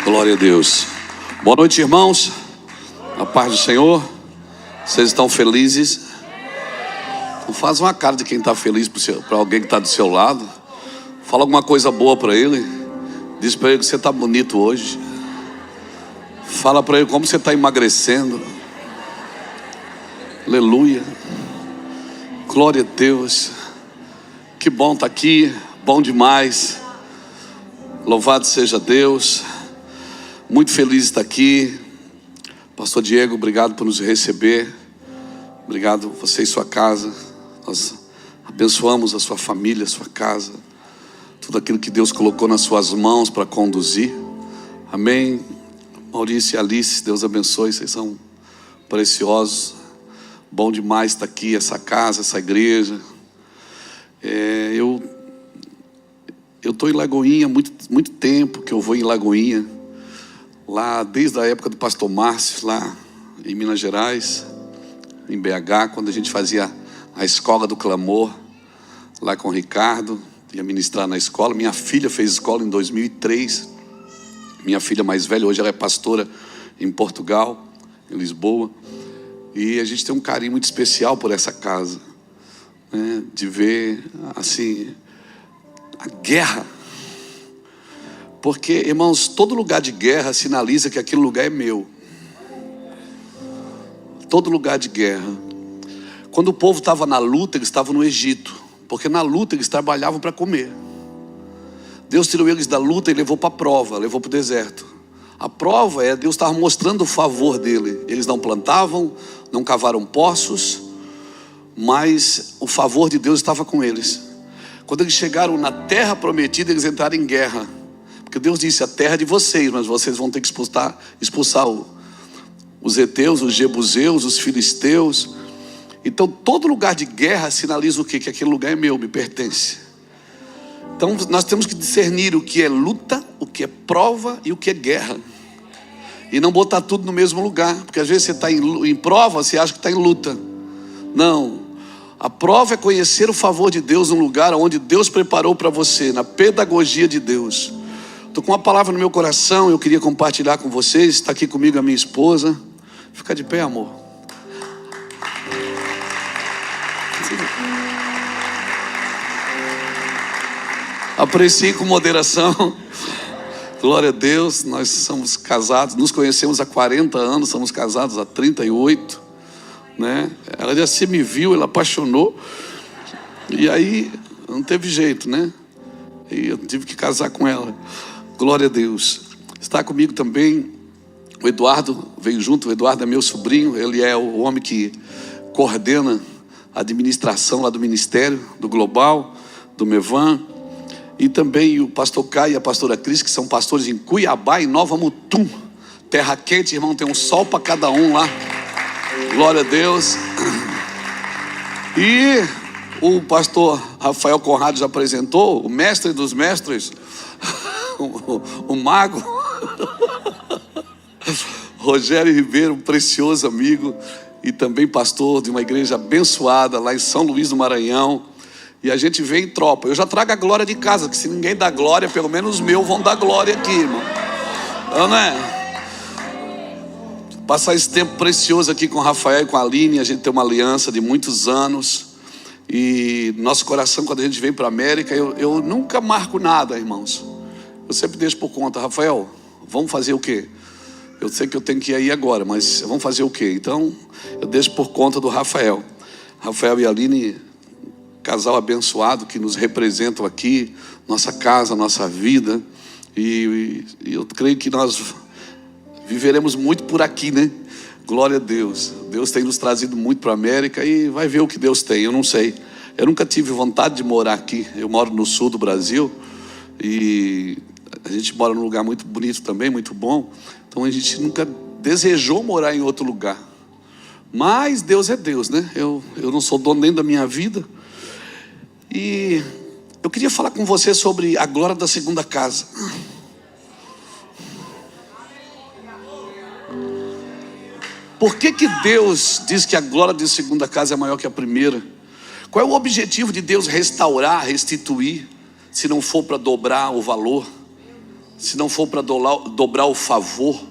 Glória a Deus. Boa noite, irmãos. A paz do Senhor. Vocês estão felizes? Então faz uma cara de quem está feliz para alguém que está do seu lado. Fala alguma coisa boa para ele. Diz para ele que você está bonito hoje. Fala para ele como você está emagrecendo. Aleluia. Glória a Deus. Que bom estar aqui. Bom demais. Louvado seja Deus. Muito feliz de estar aqui. Pastor Diego, obrigado por nos receber. Obrigado você e sua casa. Nós abençoamos a sua família, a sua casa. Tudo aquilo que Deus colocou nas suas mãos para conduzir. Amém. Maurício e Alice, Deus abençoe. Vocês são preciosos. Bom demais estar aqui, essa casa, essa igreja. Eu estou em Lagoinha, muito tempo que eu vou em Lagoinha. Lá desde a época do pastor Márcio, lá em Minas Gerais, em BH, quando a gente fazia a escola do clamor, lá com o Ricardo, ia ministrar na escola. Minha filha fez escola em 2003, minha filha mais velha, hoje ela é pastora em Portugal, em Lisboa, e a gente tem um carinho muito especial por essa casa, né? De ver, assim, a guerra. Porque, irmãos, todo lugar de guerra sinaliza que aquele lugar é meu. Todo lugar de guerra. Quando o povo estava na luta, eles estavam no Egito. Porque na luta eles trabalhavam para comer. Deus tirou eles da luta e levou para a prova, levou para o deserto. A prova é Deus estava mostrando o favor dele. Eles não plantavam, não cavaram poços, mas o favor de Deus estava com eles. Quando eles chegaram na terra prometida, eles entraram em guerra. Porque Deus disse: a terra é de vocês, mas vocês vão ter que expulsar os heteus, os jebuseus, os filisteus. Então todo lugar de guerra sinaliza o quê? Que aquele lugar é meu, me pertence. Então nós temos que discernir o que é luta, o que é prova e o que é guerra. E não botar tudo no mesmo lugar. Porque às vezes você está em prova, você acha que está em luta. Não. A prova é conhecer o favor de Deus num lugar onde Deus preparou para você, na pedagogia de Deus. Estou com uma palavra no meu coração, eu queria compartilhar com vocês. Está aqui comigo a minha esposa. Fica de pé, amor. Aprecie com moderação. Glória a Deus. Nós somos casados, nos conhecemos há 40 anos, somos casados há 38, né? Ela já se me viu, ela apaixonou. E aí não teve jeito, né? E eu tive que casar com ela. Glória a Deus. Está comigo também o Eduardo, veio junto. O Eduardo é meu sobrinho, ele é o homem que coordena a administração lá do ministério, do Global, do Mevan. E também o pastor Caio e a pastora Cris, que são pastores em Cuiabá e Nova Mutum. Terra quente, irmão, tem um sol para cada um lá. Glória a Deus. E o pastor Rafael Conrado já apresentou, o mestre dos mestres, o mago. Rogério Ribeiro, um precioso amigo e também pastor de uma igreja abençoada lá em São Luís do Maranhão. E a gente vem em tropa. Eu já trago a glória de casa, que se ninguém dá glória, pelo menos os meus vão dar glória aqui, irmão. Não é? Passar esse tempo precioso aqui com o Rafael e com a Aline. A gente tem uma aliança de muitos anos. E nosso coração, quando a gente vem para a América, eu nunca marco nada, irmãos. Eu sempre deixo por conta. Rafael, vamos fazer o quê? Eu sei que eu tenho que ir aí agora, mas vamos fazer o quê? Então, eu deixo por conta do Rafael. Rafael e a Aline, casal abençoado que nos representam aqui, nossa casa, nossa vida. E eu creio que nós viveremos muito por aqui, né? Glória a Deus. Deus tem nos trazido muito para a América e vai ver o que Deus tem. Eu não sei. Eu nunca tive vontade de morar aqui. Eu moro no sul do Brasil e a gente mora num lugar muito bonito também, muito bom. Então a gente nunca desejou morar em outro lugar. Mas Deus é Deus, né? Eu não sou dono nem da minha vida. E eu queria falar com você sobre a glória da segunda casa. Por que Deus diz que a glória da segunda casa é maior que a primeira? Qual é o objetivo de Deus restaurar, restituir, se não for para dobrar o valor? se não for para dobrar o favor.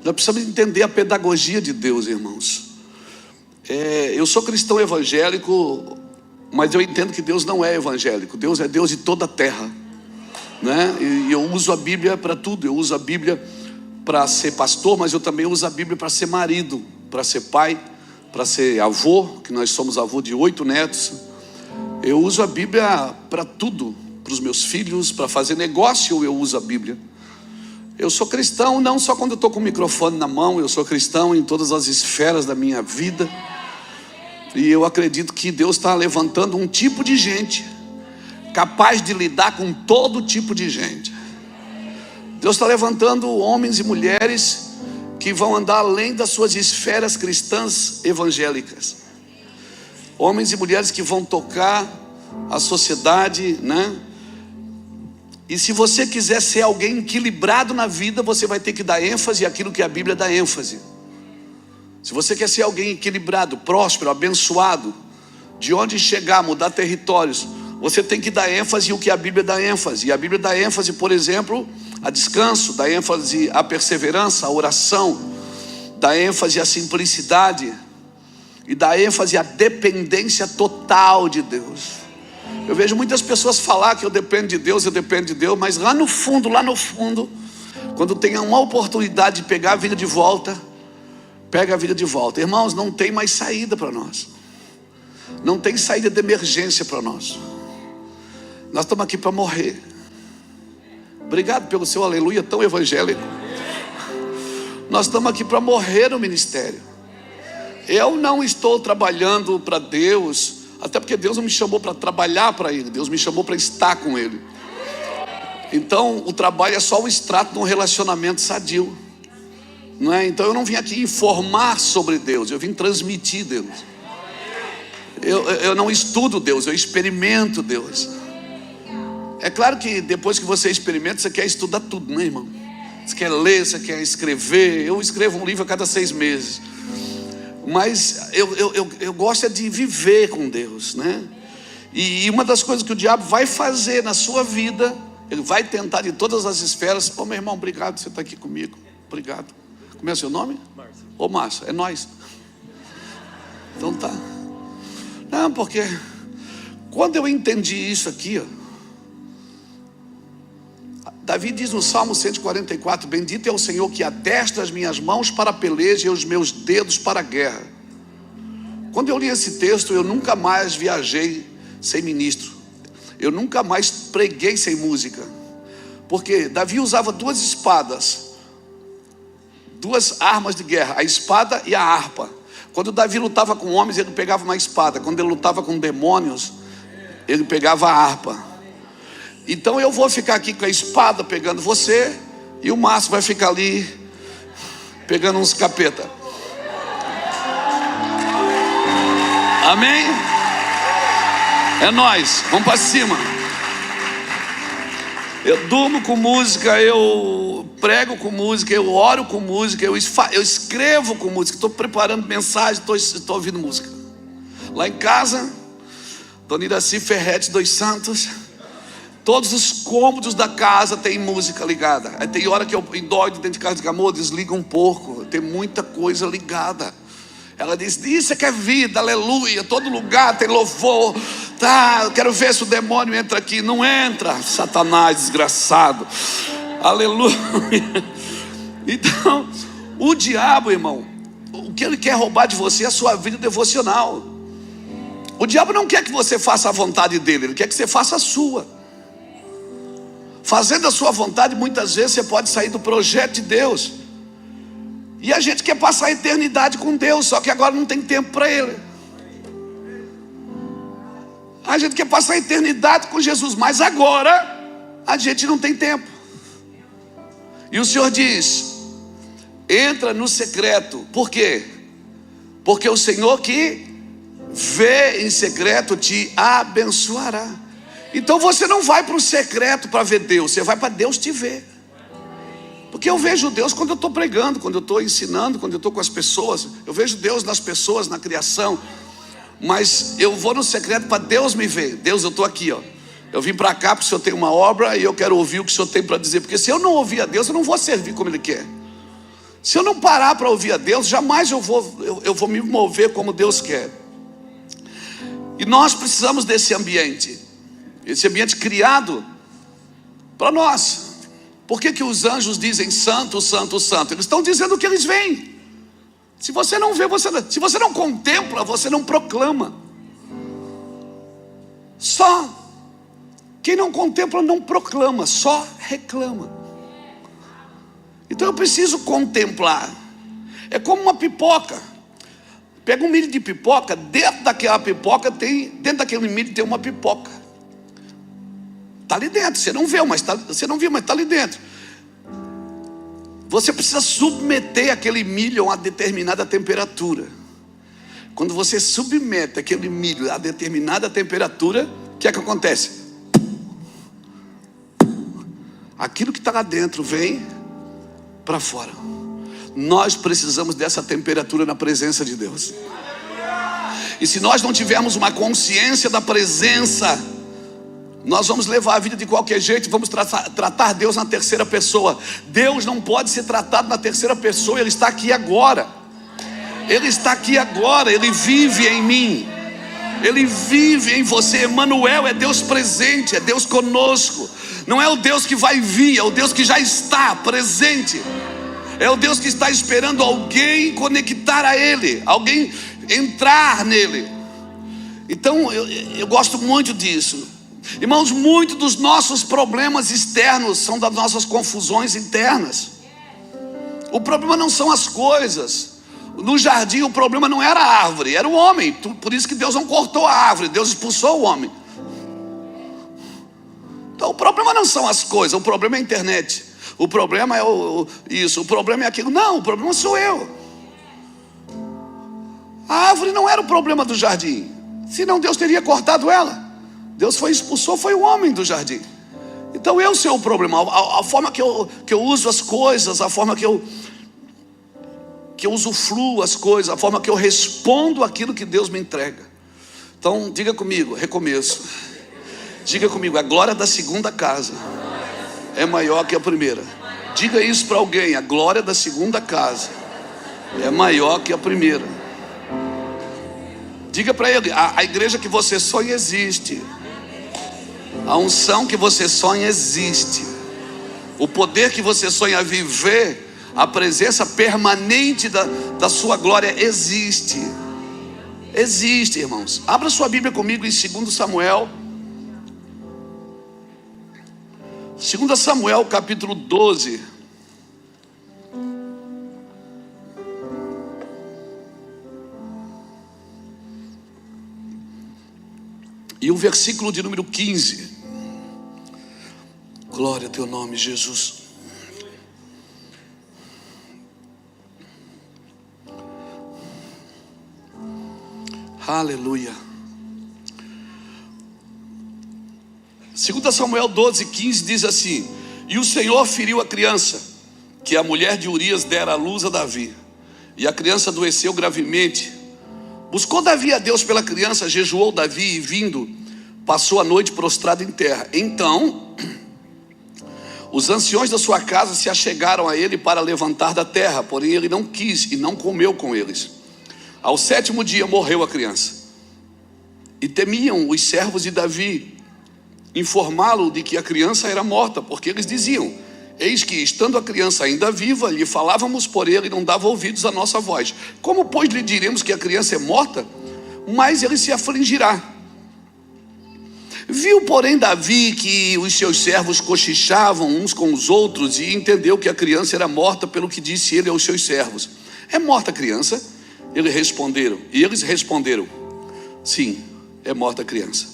Nós precisamos entender a pedagogia de Deus, irmãos. Eu sou cristão evangélico, mas eu entendo que Deus não é evangélico. Deus é Deus de toda a terra, né? E eu uso a Bíblia para tudo. Eu uso a Bíblia para ser pastor, mas eu também uso a Bíblia para ser marido, para ser pai, para ser avô, que nós somos avô de 8 netos. Eu uso a Bíblia para tudo, para os meus filhos, para fazer negócio eu uso a Bíblia. Eu sou cristão não só quando eu estou com o microfone na mão, eu sou cristão em todas as esferas da minha vida. E eu acredito que Deus está levantando um tipo de gente capaz de lidar com todo tipo de gente. Deus está levantando homens e mulheres que vão andar além das suas esferas cristãs evangélicas. Homens e mulheres que vão tocar a sociedade, né? E se você quiser ser alguém equilibrado na vida, você vai ter que dar ênfase àquilo que a Bíblia dá ênfase. Se você quer ser alguém equilibrado, próspero, abençoado, de onde chegar, mudar territórios, você tem que dar ênfase ao que a Bíblia dá ênfase. E a Bíblia dá ênfase, por exemplo, a descanso, dá ênfase à perseverança, à oração, dá ênfase à simplicidade e dá ênfase à dependência total de Deus. Eu vejo muitas pessoas falar que eu dependo de Deus, mas lá no fundo, quando tem uma oportunidade de pegar a vida de volta, pega a vida de volta. Irmãos, não tem mais saída para nós. Não tem saída de emergência para nós. Nós estamos aqui para morrer. Obrigado pelo seu aleluia tão evangélico. Nós estamos aqui para morrer no ministério. Eu não estou trabalhando para Deus, até porque Deus não me chamou para trabalhar para Ele. Deus me chamou para estar com Ele. Então o trabalho é só o extrato de um relacionamento sadio, não é? Então eu não vim aqui informar sobre Deus, eu vim transmitir Deus. Eu não estudo Deus, eu experimento Deus. É claro que depois que você experimenta, você quer estudar tudo, né, irmão? Você quer ler, você quer escrever. Eu escrevo um livro a cada 6 meses. Mas eu gosto de viver com Deus, né? E uma das coisas que o diabo vai fazer na sua vida, ele vai tentar de todas as esferas. Ô, meu irmão, obrigado por você estar aqui comigo. Obrigado. Como é o seu nome? Márcio. Ô, Márcio, é nós. Então tá. Não, porque quando eu entendi isso aqui, ó, Davi diz no Salmo 144, bendito é o Senhor que adestra as minhas mãos para a peleja e os meus dedos para a guerra. Quando eu li esse texto, eu nunca mais viajei sem ministro. Eu nunca mais preguei sem música. Porque Davi usava 2 espadas, 2 armas de guerra, a espada e a harpa. Quando Davi lutava com homens, ele pegava uma espada. Quando ele lutava com demônios, ele pegava a harpa. Então eu vou ficar aqui com a espada pegando você, e o Márcio vai ficar ali pegando uns capeta. Amém? É nóis, vamos para cima. Eu durmo com música, eu prego com música, eu oro com música, eu escrevo com música. Estou preparando mensagem, estou ouvindo música. Lá em casa, Dona Iraci Ferretti dos Santos, todos os cômodos da casa tem música ligada. Aí tem hora que eu endoido dentro de casa de amor, desliga um pouco, tem muita coisa ligada. Ela diz, isso é que é vida, aleluia, todo lugar tem louvor. Tá, eu quero ver se o demônio entra aqui. Não entra, Satanás desgraçado. Aleluia. Então, o diabo, irmão, o que ele quer roubar de você é a sua vida devocional. O diabo não quer que você faça a vontade dele, ele quer que você faça a sua. Fazendo a sua vontade, muitas vezes você pode sair do projeto de Deus. E a gente quer passar a eternidade com Deus, só que agora não tem tempo para Ele. A gente quer passar a eternidade com Jesus, mas agora a gente não tem tempo. E o Senhor diz, entra no secreto. Por quê? Porque o Senhor que vê em secreto te abençoará. Então você não vai para o secreto para ver Deus, você vai para Deus te ver. Porque eu vejo Deus quando eu estou pregando, quando eu estou ensinando, quando eu estou com as pessoas. Eu vejo Deus nas pessoas, na criação. Mas eu vou no secreto para Deus me ver. Deus, eu estou aqui, ó. Eu vim para cá porque o Senhor tem uma obra e eu quero ouvir o que o Senhor tem para dizer. Porque se eu não ouvir a Deus, eu não vou servir como Ele quer. Se eu não parar para ouvir a Deus, jamais eu vou me mover como Deus quer. E nós precisamos desse ambiente. Esse ambiente criado para nós. Por que os anjos dizem santo, santo, santo? Eles estão dizendo o que eles veem. Se você não vê, se você não contempla, você não proclama. Só quem não contempla não proclama, só reclama. Então eu preciso contemplar. É como uma pipoca. Pega um milho de pipoca, dentro daquela pipoca dentro daquele milho tem uma pipoca. Está ali dentro, você não vê, mas está ali dentro. Você precisa submeter aquele milho a uma determinada temperatura. Quando você submete aquele milho a determinada temperatura, o que é que acontece? Aquilo que está lá dentro vem para fora. Nós precisamos dessa temperatura na presença de Deus. E se nós não tivermos uma consciência da presença, nós vamos levar a vida de qualquer jeito. Vamos tratar Deus na terceira pessoa. Deus não pode ser tratado na terceira pessoa. Ele está aqui agora. Ele está aqui agora. Ele vive em mim. Ele vive em você. Emmanuel é Deus presente, é Deus conosco. Não é o Deus que vai vir, é o Deus que já está presente. É o Deus que está esperando alguém conectar a Ele, alguém entrar nele. Então eu gosto muito disso. Irmãos, muitos dos nossos problemas externos são das nossas confusões internas. O problema não são as coisas. No jardim o problema não era a árvore, era o homem. Por isso que Deus não cortou a árvore, Deus expulsou o homem. Então o problema não são as coisas, o problema é a internet. O problema é isso, o problema é aquilo. Não, o problema sou eu. A árvore não era o problema do jardim, senão Deus teria cortado ela. Deus expulsou foi o homem do jardim. Então eu sou o problema. A forma que eu uso as coisas, a forma que eu usufruo as coisas, a forma que eu respondo aquilo que Deus me entrega. Então diga comigo, recomeço. Diga comigo, a glória da segunda casa é maior que a primeira. Diga isso para alguém, a glória da segunda casa é maior que a primeira. Diga para ele, a igreja que você sonha existe. A unção que você sonha existe. O poder que você sonha viver, a presença permanente da sua glória existe. Existe, irmãos. Abra sua Bíblia comigo em 2 Samuel. 2 Samuel capítulo 12. E o versículo de número 15. Glória a teu nome, Jesus. Aleluia. 2 Samuel 12, 15 diz assim: e o Senhor feriu a criança, que a mulher de Urias dera à luz a Davi. E a criança adoeceu gravemente. Buscou Davi a Deus pela criança, jejuou Davi e vindo, passou a noite prostrado em terra. Então os anciões da sua casa se achegaram a ele para levantar da terra, porém ele não quis e não comeu com eles. Ao 7º dia morreu a criança. E temiam os servos de Davi informá-lo de que a criança era morta, porque eles diziam: eis que, estando a criança ainda viva, lhe falávamos por ele e não dava ouvidos à nossa voz. Como, pois, lhe diremos que a criança é morta? Mas ele se afligirá. Viu, porém, Davi que os seus servos cochichavam uns com os outros e entendeu que a criança era morta, pelo que disse ele aos seus servos: é morta a criança? Eles responderam: sim, é morta a criança.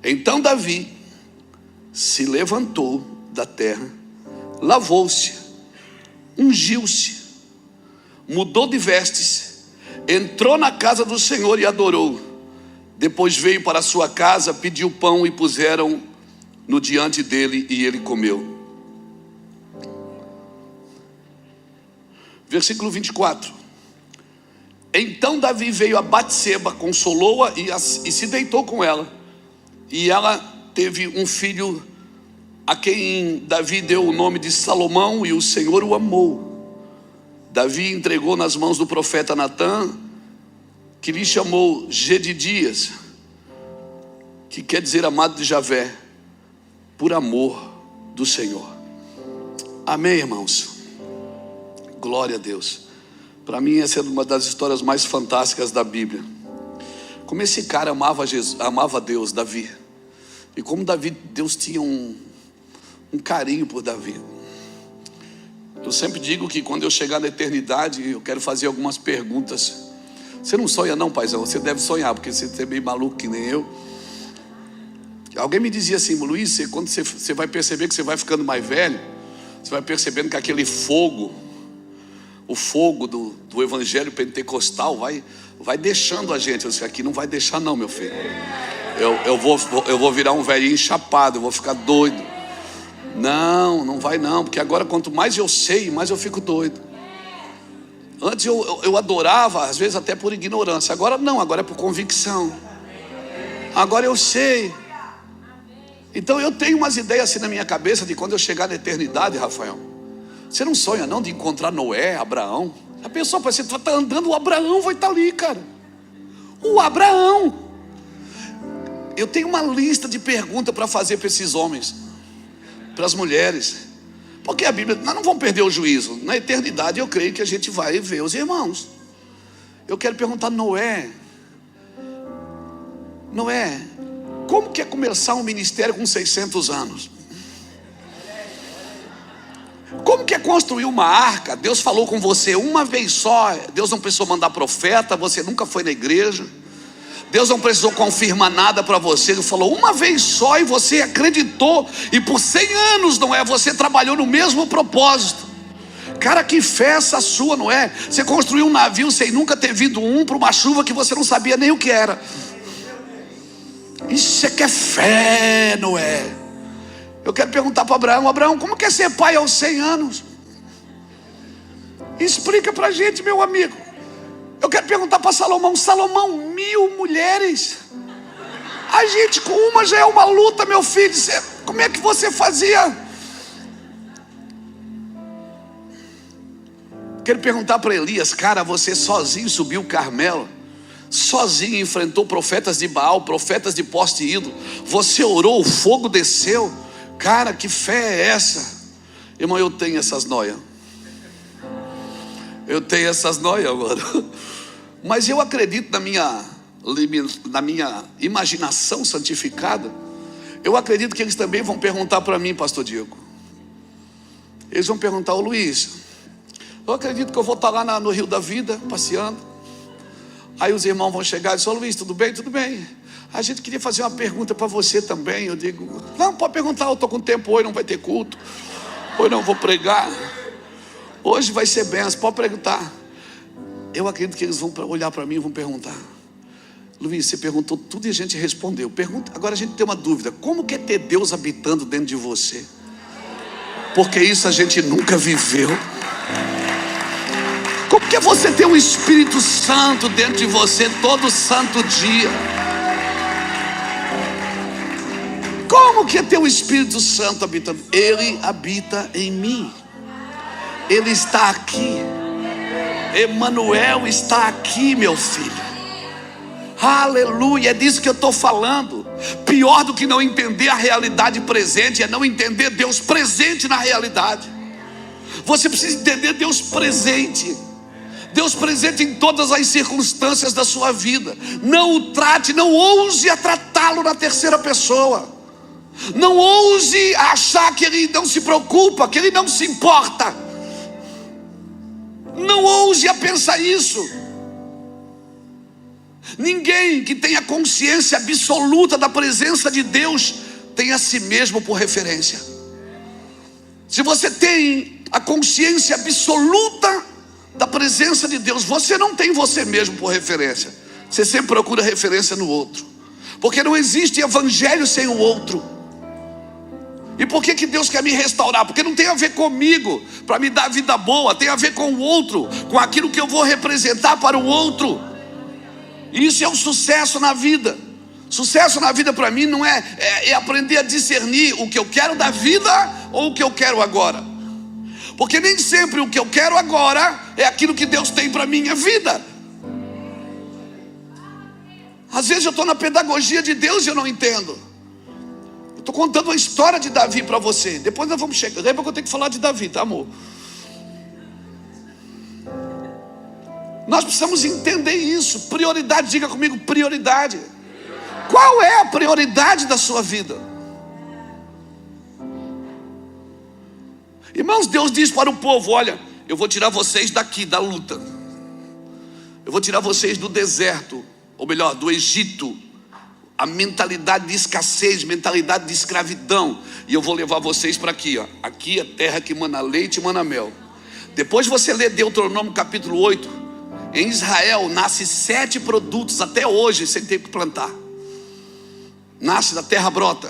Então Davi se levantou da terra, lavou-se, ungiu-se, mudou de vestes, entrou na casa do Senhor e adorou. Depois veio para a sua casa, pediu pão e puseram no diante dele e ele comeu. Versículo 24. Então Davi veio a Batseba, consolou-a e se deitou com ela. E ela teve um filho a quem Davi deu o nome de Salomão, e o Senhor o amou. Davi entregou nas mãos do profeta Natã, que lhe chamou Gedidias, que quer dizer amado de Javé, por amor do Senhor. Amém, irmãos? Glória a Deus. Para mim essa é uma das histórias mais fantásticas da Bíblia. Como esse cara amava Deus, Davi. E como Deus tinha um carinho por Davi. Eu sempre digo que quando eu chegar na eternidade, eu quero fazer algumas perguntas. Você não sonha não, paizão? Você deve sonhar, porque você é meio maluco que nem eu. Alguém me dizia assim: Luiz, quando você vai perceber que você vai ficando mais velho, você vai percebendo que aquele fogo, o fogo do evangelho pentecostal vai deixando a gente. Eu disse: aqui não vai deixar não, meu filho. Eu vou virar um velhinho chapado, eu vou ficar doido. Não vai não, porque agora quanto mais eu sei, mais eu fico doido. Antes eu adorava, às vezes até por ignorância. Agora não, agora é por convicção. Agora eu sei. Então eu tenho umas ideias assim na minha cabeça de quando eu chegar na eternidade, Rafael. Você não sonha não de encontrar Noé, Abraão? A pessoa parece que você está andando, o Abraão vai estar ali, cara. O Abraão. Eu tenho uma lista de perguntas para fazer para esses homens, para as mulheres. Porque a Bíblia, nós não vamos perder o juízo. Na eternidade eu creio que a gente vai ver os irmãos. Eu quero perguntar: Noé, como que é começar um ministério com 600 anos? Como que é construir uma arca? Deus falou com você uma vez só. Deus não precisou mandar profeta. Você nunca foi na igreja. Deus não precisou confirmar nada para você. Ele falou uma vez só e você acreditou. E por 100 anos, não é? Você trabalhou no mesmo propósito. Cara, que fé essa sua, não é? Você construiu um navio sem nunca ter vindo para uma chuva que você não sabia nem o que era. Isso é que é fé, não é? Eu quero perguntar para Abraão: Abraão, como que é ser pai aos 100 anos? Explica para a gente, meu amigo. Eu quero perguntar para Salomão: Salomão, 1000 mulheres. A gente com uma já é uma luta, meu filho. Como é que você fazia? Quero perguntar para Elias: cara, você sozinho subiu o Carmelo, sozinho enfrentou profetas de Baal, profetas de poste ídolo. Você orou, o fogo desceu. Cara, que fé é essa? Irmão, eu tenho essas noias. Eu tenho essas noias, mano. Mas eu acredito na minha imaginação santificada. Eu acredito que eles também vão perguntar para mim, pastor Diego. Eles vão perguntar: ô Luiz, eu acredito que eu vou estar lá no Rio da Vida, passeando. Aí os irmãos vão chegar e dizer: ô Luiz, tudo bem? Tudo bem. A gente queria fazer uma pergunta para você também. Eu digo: não, pode perguntar, eu estou com tempo hoje, não vai ter culto. Hoje não vou pregar. Hoje vai ser benção, pode perguntar. Eu acredito que eles vão olhar para mim e vão perguntar: Luiz, você perguntou tudo e a gente respondeu. Agora a gente tem uma dúvida: como que é ter Deus habitando dentro de você? Porque isso a gente nunca viveu. Como que é você ter o Espírito Santo dentro de você todo santo dia? Como que é ter o Espírito Santo habitando? Ele habita em mim. Ele está aqui. Emanuel está aqui, meu filho. Aleluia, é disso que eu estou falando. Pior do que não entender a realidade presente é não entender Deus presente na realidade. Você precisa entender Deus presente. Deus presente em todas as circunstâncias da sua vida. Não o trate, não ouse a tratá-lo na terceira pessoa. Não ouse achar que Ele não se preocupa, que Ele não se importa. Não ouse a pensar isso. Ninguém que tenha consciência absoluta da presença de Deus tem a si mesmo por referência. Se você tem a consciência absoluta da presença de Deus, você não tem você mesmo por referência. Você sempre procura referência no outro, porque não existe evangelho sem o outro. E por que Deus quer me restaurar? Porque não tem a ver comigo, para me dar vida boa. Tem a ver com o outro, com aquilo que eu vou representar para o outro. Isso é um sucesso na vida. Sucesso na vida para mim não é aprender a discernir o que eu quero da vida ou o que eu quero agora. Porque nem sempre o que eu quero agora é aquilo que Deus tem para minha vida. Às vezes eu estou na pedagogia de Deus e eu não entendo. Eu estou contando uma história de Davi para você. Depois nós vamos chegar. Lembra que eu tenho que falar de Davi, tá, amor? Nós precisamos entender isso. Prioridade, diga comigo, prioridade. Qual é a prioridade da sua vida? Irmãos, Deus diz para o povo: olha, eu vou tirar vocês daqui, da luta. Eu vou tirar vocês do deserto, ou melhor, do Egito. A mentalidade de escassez, mentalidade de escravidão. E eu vou levar vocês para aqui, ó. Aqui é terra que mana leite e mana mel. Depois você lê Deuteronômio capítulo 8. Em Israel nasce 7 produtos até hoje sem ter que plantar. Nasce da terra, brota.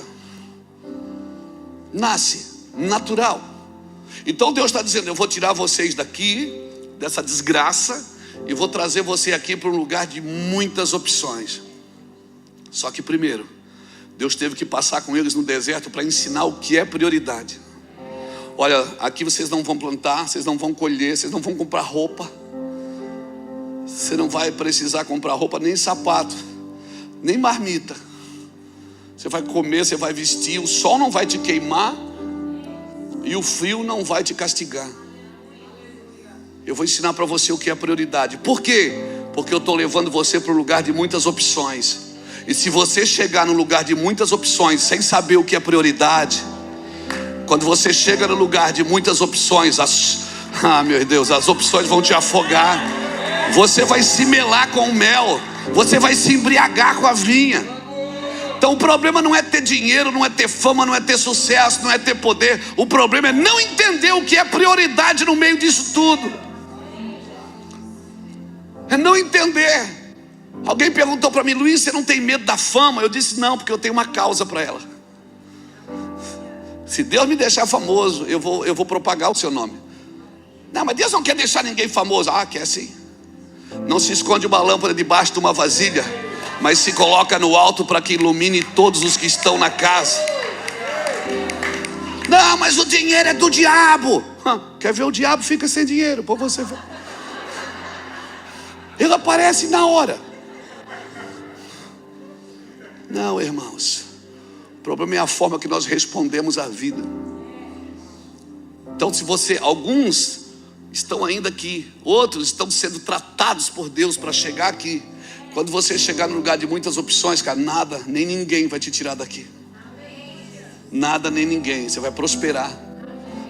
Nasce, natural. Então Deus está dizendo: eu vou tirar vocês daqui, dessa desgraça, e vou trazer você aqui para um lugar de muitas opções. Só que primeiro, Deus teve que passar com eles no deserto para ensinar o que é prioridade. Olha, aqui vocês não vão plantar, vocês não vão colher, vocês não vão comprar roupa. Você não vai precisar comprar roupa, nem sapato, nem marmita. Você vai comer, você vai vestir, o sol não vai te queimar e o frio não vai te castigar. Eu vou ensinar para você o que é prioridade. Por quê? Porque eu estou levando você para um lugar de muitas opções. E se você chegar no lugar de muitas opções sem saber o que é prioridade, quando você chega no lugar de muitas opções, meu Deus, as opções vão te afogar. Você vai se melar com o mel, você vai se embriagar com a vinha. Então o problema não é ter dinheiro, não é ter fama, não é ter sucesso, não é ter poder. O problema é não entender o que é prioridade no meio disso tudo. É não entender. Alguém perguntou para mim: Luiz, você não tem medo da fama? Eu disse: não, porque eu tenho uma causa para ela. Se Deus me deixar famoso, eu vou propagar o seu nome. Não, mas Deus não quer deixar ninguém famoso. Ah, quer sim. Não se esconde uma lâmpada debaixo de uma vasilha, mas se coloca no alto para que ilumine todos os que estão na casa. Não, mas o dinheiro é do diabo. Quer ver o diabo? Fica sem dinheiro, por você ver. Ele aparece na hora. Não, irmãos, o problema é a forma que nós respondemos à vida. Então, alguns estão ainda aqui, outros estão sendo tratados por Deus para chegar aqui. Quando você chegar no lugar de muitas opções, cara, nada, nem ninguém vai te tirar daqui. Nada, nem ninguém. Você vai prosperar.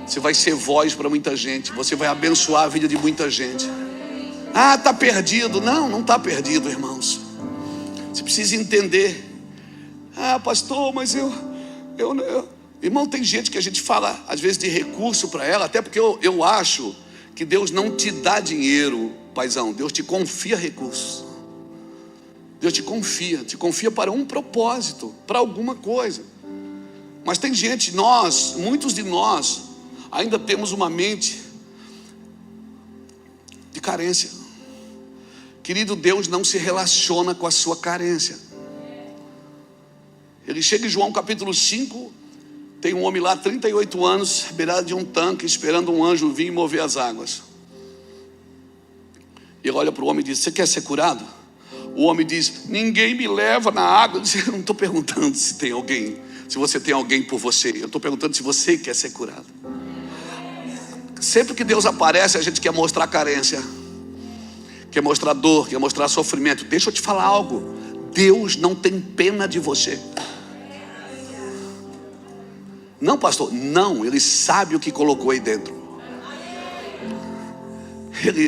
Você vai ser voz para muita gente. Você vai abençoar a vida de muita gente. Ah, está perdido. Não, não está perdido, irmãos. Você precisa entender. Ah, pastor, mas eu... Irmão, tem gente que a gente fala às vezes de recurso para ela, até porque eu acho que Deus não te dá dinheiro, paizão. Deus te confia recursos. Deus te confia para um propósito, para alguma coisa. Mas tem gente, muitos de nós ainda temos uma mente de carência. Querido, Deus não se relaciona com a sua carência. Ele chega em João capítulo 5, tem um homem lá, 38 anos, beirado de um tanque, esperando um anjo vir e mover as águas. Ele olha para o homem e diz: você quer ser curado? O homem diz: ninguém me leva na água. Eu não estou perguntando se você tem alguém por você. Eu estou perguntando se você quer ser curado. Sempre que Deus aparece, a gente quer mostrar carência, quer mostrar dor, quer mostrar sofrimento. Deixa eu te falar algo: Deus não tem pena de você. Não, pastor, não, Ele sabe o que colocou aí dentro.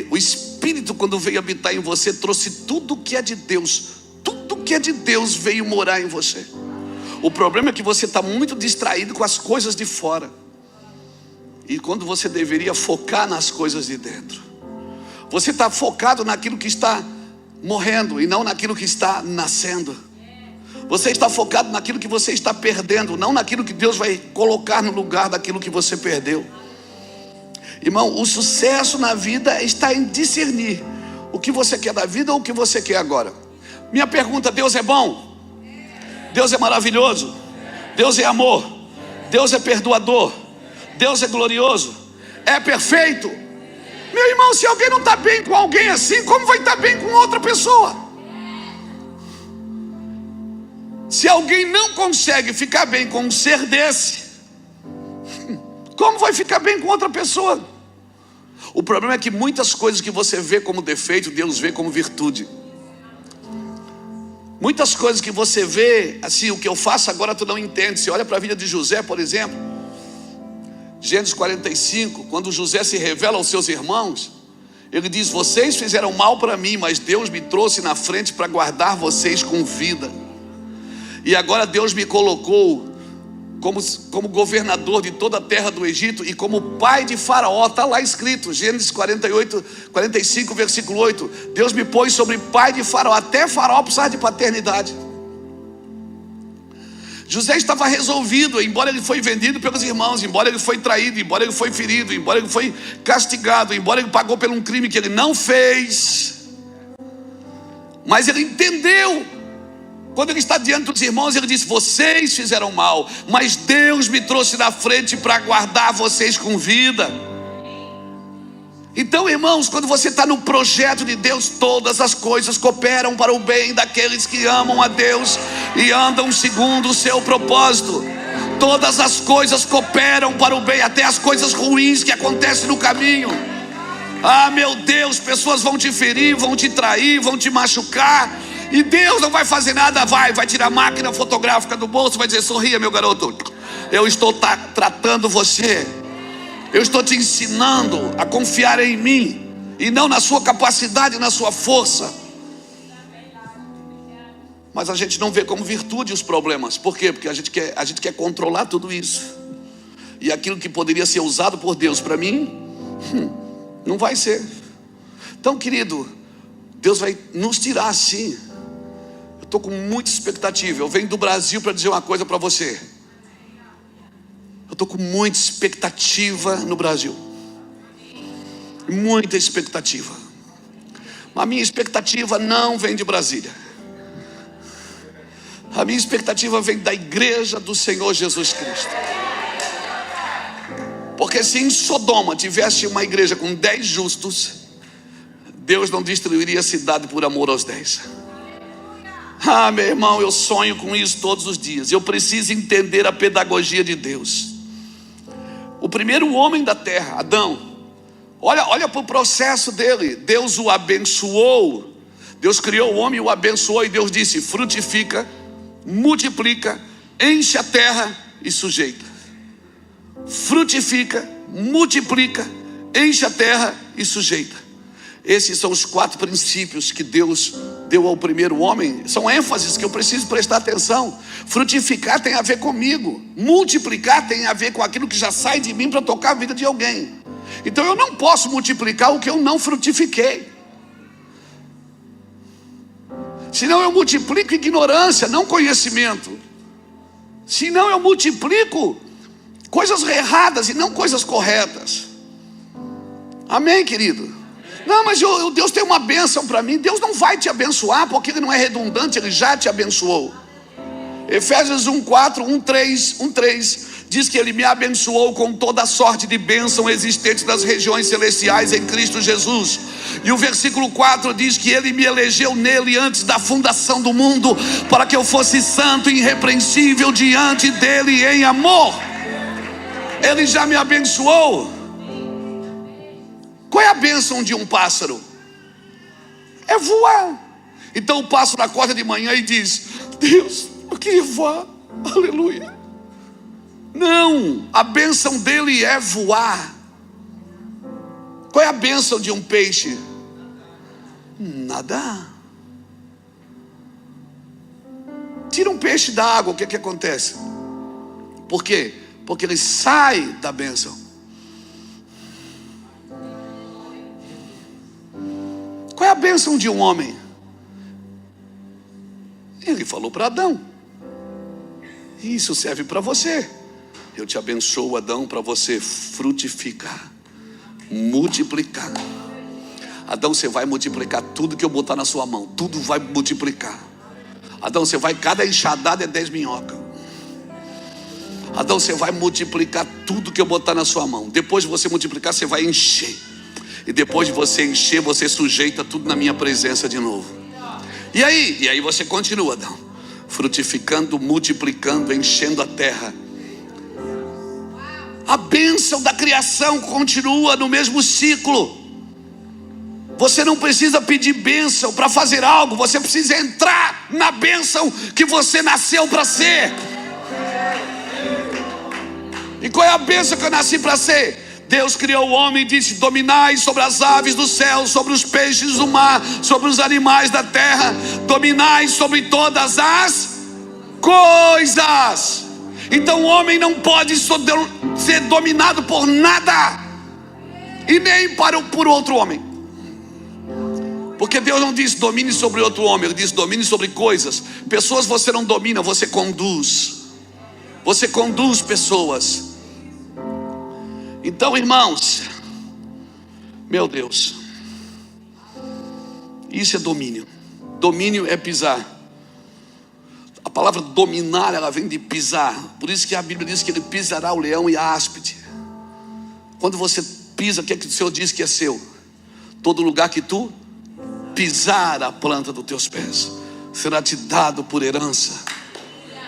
O Espírito, quando veio habitar em você, trouxe tudo que é de Deus. Tudo que é de Deus veio morar em você. O problema é que você está muito distraído com as coisas de fora, e quando você deveria focar nas coisas de dentro. Você está focado naquilo que está morrendo e não naquilo que está nascendo. Você está focado naquilo que você está perdendo, não naquilo que Deus vai colocar no lugar daquilo que você perdeu. Irmão, o sucesso na vida está em discernir o que você quer da vida ou o que você quer agora. Minha pergunta: Deus é bom? Deus é maravilhoso, Deus é amor, Deus é perdoador, Deus é glorioso, é perfeito. Meu irmão, se alguém não está bem com alguém assim, como vai estar bem com outra pessoa? Se alguém não consegue ficar bem com um ser desse, como vai ficar bem com outra pessoa? O problema é que muitas coisas que você vê como defeito, Deus vê como virtude. Muitas coisas que você vê, assim, o que eu faço agora tu não entende. Você olha para a vida de José, por exemplo, Gênesis 45, quando José se revela aos seus irmãos, ele diz: vocês fizeram mal para mim, mas Deus me trouxe na frente para guardar vocês com vida. E agora Deus me colocou como governador de toda a terra do Egito e como pai de Faraó. Está lá escrito, Gênesis 45, versículo 8. Deus me pôs sobre pai de Faraó. Até Faraó precisava de paternidade. José estava resolvido, embora ele foi vendido pelos irmãos, embora ele foi traído, embora ele foi ferido, embora ele foi castigado, embora ele pagou por um crime que ele não fez. Mas ele entendeu. Quando ele está diante dos irmãos, ele diz: vocês fizeram mal, mas Deus me trouxe na frente para guardar vocês com vida. Então, irmãos, quando você está no projeto de Deus, todas as coisas cooperam para o bem daqueles que amam a Deus e andam segundo o seu propósito. Todas as coisas cooperam para o bem, até as coisas ruins que acontecem no caminho. Ah, meu Deus, pessoas vão te ferir, vão te trair, vão te machucar, e Deus não vai fazer nada. Vai tirar a máquina fotográfica do bolso, vai dizer: sorria, meu garoto, eu estou tratando você, eu estou te ensinando a confiar em mim e não na sua capacidade, na sua força. Mas a gente não vê como virtude os problemas. Por quê? Porque a gente quer controlar tudo isso. E aquilo que poderia ser usado por Deus para mim, não vai ser. Então, querido, Deus vai nos tirar assim. Eu estou com muita expectativa. Eu venho do Brasil para dizer uma coisa para você. Eu estou com muita expectativa no Brasil. Muita expectativa. Mas a minha expectativa não vem de Brasília. A minha expectativa vem da igreja do Senhor Jesus Cristo. Porque se em Sodoma tivesse uma igreja com 10 justos, Deus não destruiria a cidade por amor aos 10. Ah, meu irmão, eu sonho com isso todos os dias. Eu preciso entender a pedagogia de Deus. O primeiro homem da terra, Adão, olha para o processo dele. Deus o abençoou. Deus criou o homem e o abençoou, e Deus disse: frutifica, multiplica, enche a terra e sujeita. Frutifica, multiplica, enche a terra e sujeita. Esses são os 4 princípios que Deus deu ao primeiro homem. São ênfases que eu preciso prestar atenção. Frutificar tem a ver comigo. Multiplicar tem a ver com aquilo que já sai de mim para tocar a vida de alguém. Então eu não posso multiplicar o que eu não frutifiquei. Senão eu multiplico ignorância, não conhecimento. Senão eu multiplico coisas erradas e não coisas corretas. Amém, querido? Não, mas Deus tem uma bênção para mim. Deus não vai te abençoar porque Ele não é redundante, Ele já te abençoou. Efésios 1:4, 1:3 diz que Ele me abençoou com toda a sorte de bênção existente nas regiões celestiais em Cristo Jesus. E o versículo 4 diz que Ele me elegeu nele antes da fundação do mundo, para que eu fosse santo e irrepreensível diante dEle em amor. Ele já me abençoou. Qual é a bênção de um pássaro? É voar. Então o pássaro acorda de manhã e diz: Deus, eu queria voar. Aleluia. Não, a bênção dele é voar. Qual é a bênção de um peixe? Nadar. Tira um peixe da água, o que acontece? Por quê? Porque ele sai da bênção. Qual é a bênção de um homem? Ele falou para Adão. Isso serve para você. Eu te abençoo, Adão, para você frutificar, multiplicar. Adão, você vai multiplicar tudo que eu botar na sua mão. Tudo vai multiplicar. Adão, você vai, cada enxadada é 10 minhocas. Adão, você vai multiplicar tudo que eu botar na sua mão. Depois de você multiplicar, você vai encher. E depois de você encher, você sujeita tudo na minha presença de novo. E aí você continua, Adão, frutificando, multiplicando, enchendo a terra. A bênção da criação continua no mesmo ciclo. Você não precisa pedir bênção para fazer algo. Você precisa entrar na bênção que você nasceu para ser. E qual é a bênção que eu nasci para ser? Deus criou o homem e disse: dominai sobre as aves do céu, sobre os peixes do mar, sobre os animais da terra, dominai sobre todas as coisas. Então o homem não pode ser dominado por nada, e nem por outro homem. Porque Deus não diz domine sobre outro homem, Ele diz domine sobre coisas. Pessoas você não domina, você conduz. Você conduz pessoas. Então, irmãos, meu Deus, isso é domínio. Domínio é pisar. A palavra dominar, ela vem de pisar. Por isso que a Bíblia diz que Ele pisará o leão e a áspide. Quando você pisa, o que é que o Senhor diz que é seu? Todo lugar que tu pisar a planta dos teus pés será te dado por herança.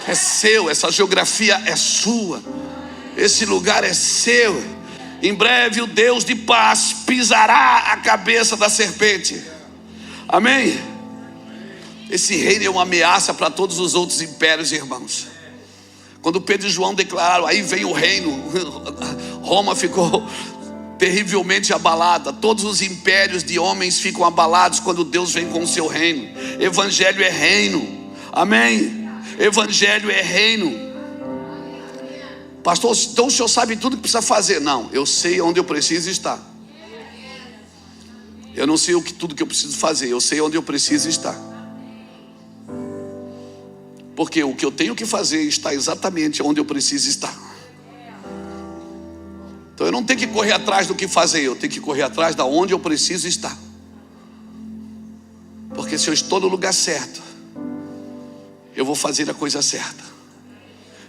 É seu, essa geografia é sua, esse lugar é seu. Em breve o Deus de paz pisará a cabeça da serpente. Amém? Esse reino é uma ameaça para todos os outros impérios, irmãos. Quando Pedro e João declararam, aí vem o reino, Roma ficou terrivelmente abalada. Todos os impérios de homens ficam abalados quando Deus vem com o seu reino. Evangelho é reino. Amém? Evangelho é reino. Pastor, então o senhor sabe tudo que precisa fazer? Não, eu sei onde eu preciso estar. Eu não sei tudo que eu preciso fazer, eu sei onde eu preciso estar. Porque o que eu tenho que fazer está exatamente onde eu preciso estar. Então eu não tenho que correr atrás do que fazer, eu tenho que correr atrás da onde eu preciso estar. Porque se eu estou no lugar certo, eu vou fazer a coisa certa.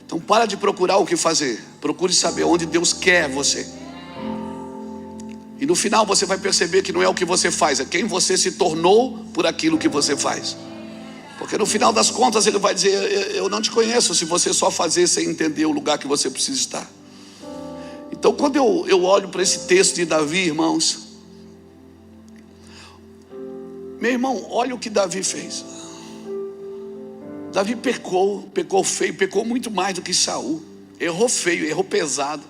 Então para de procurar o que fazer, procure saber onde Deus quer você. E no final você vai perceber que não é o que você faz, é quem você se tornou por aquilo que você faz. Porque no final das contas Ele vai dizer: eu não te conheço se você só fazer sem entender o lugar que você precisa estar. Então quando eu olho para esse texto de Davi, irmãos, meu irmão, olha o que Davi fez. Davi pecou feio, pecou muito mais do que Saul. Errou feio, errou pesado.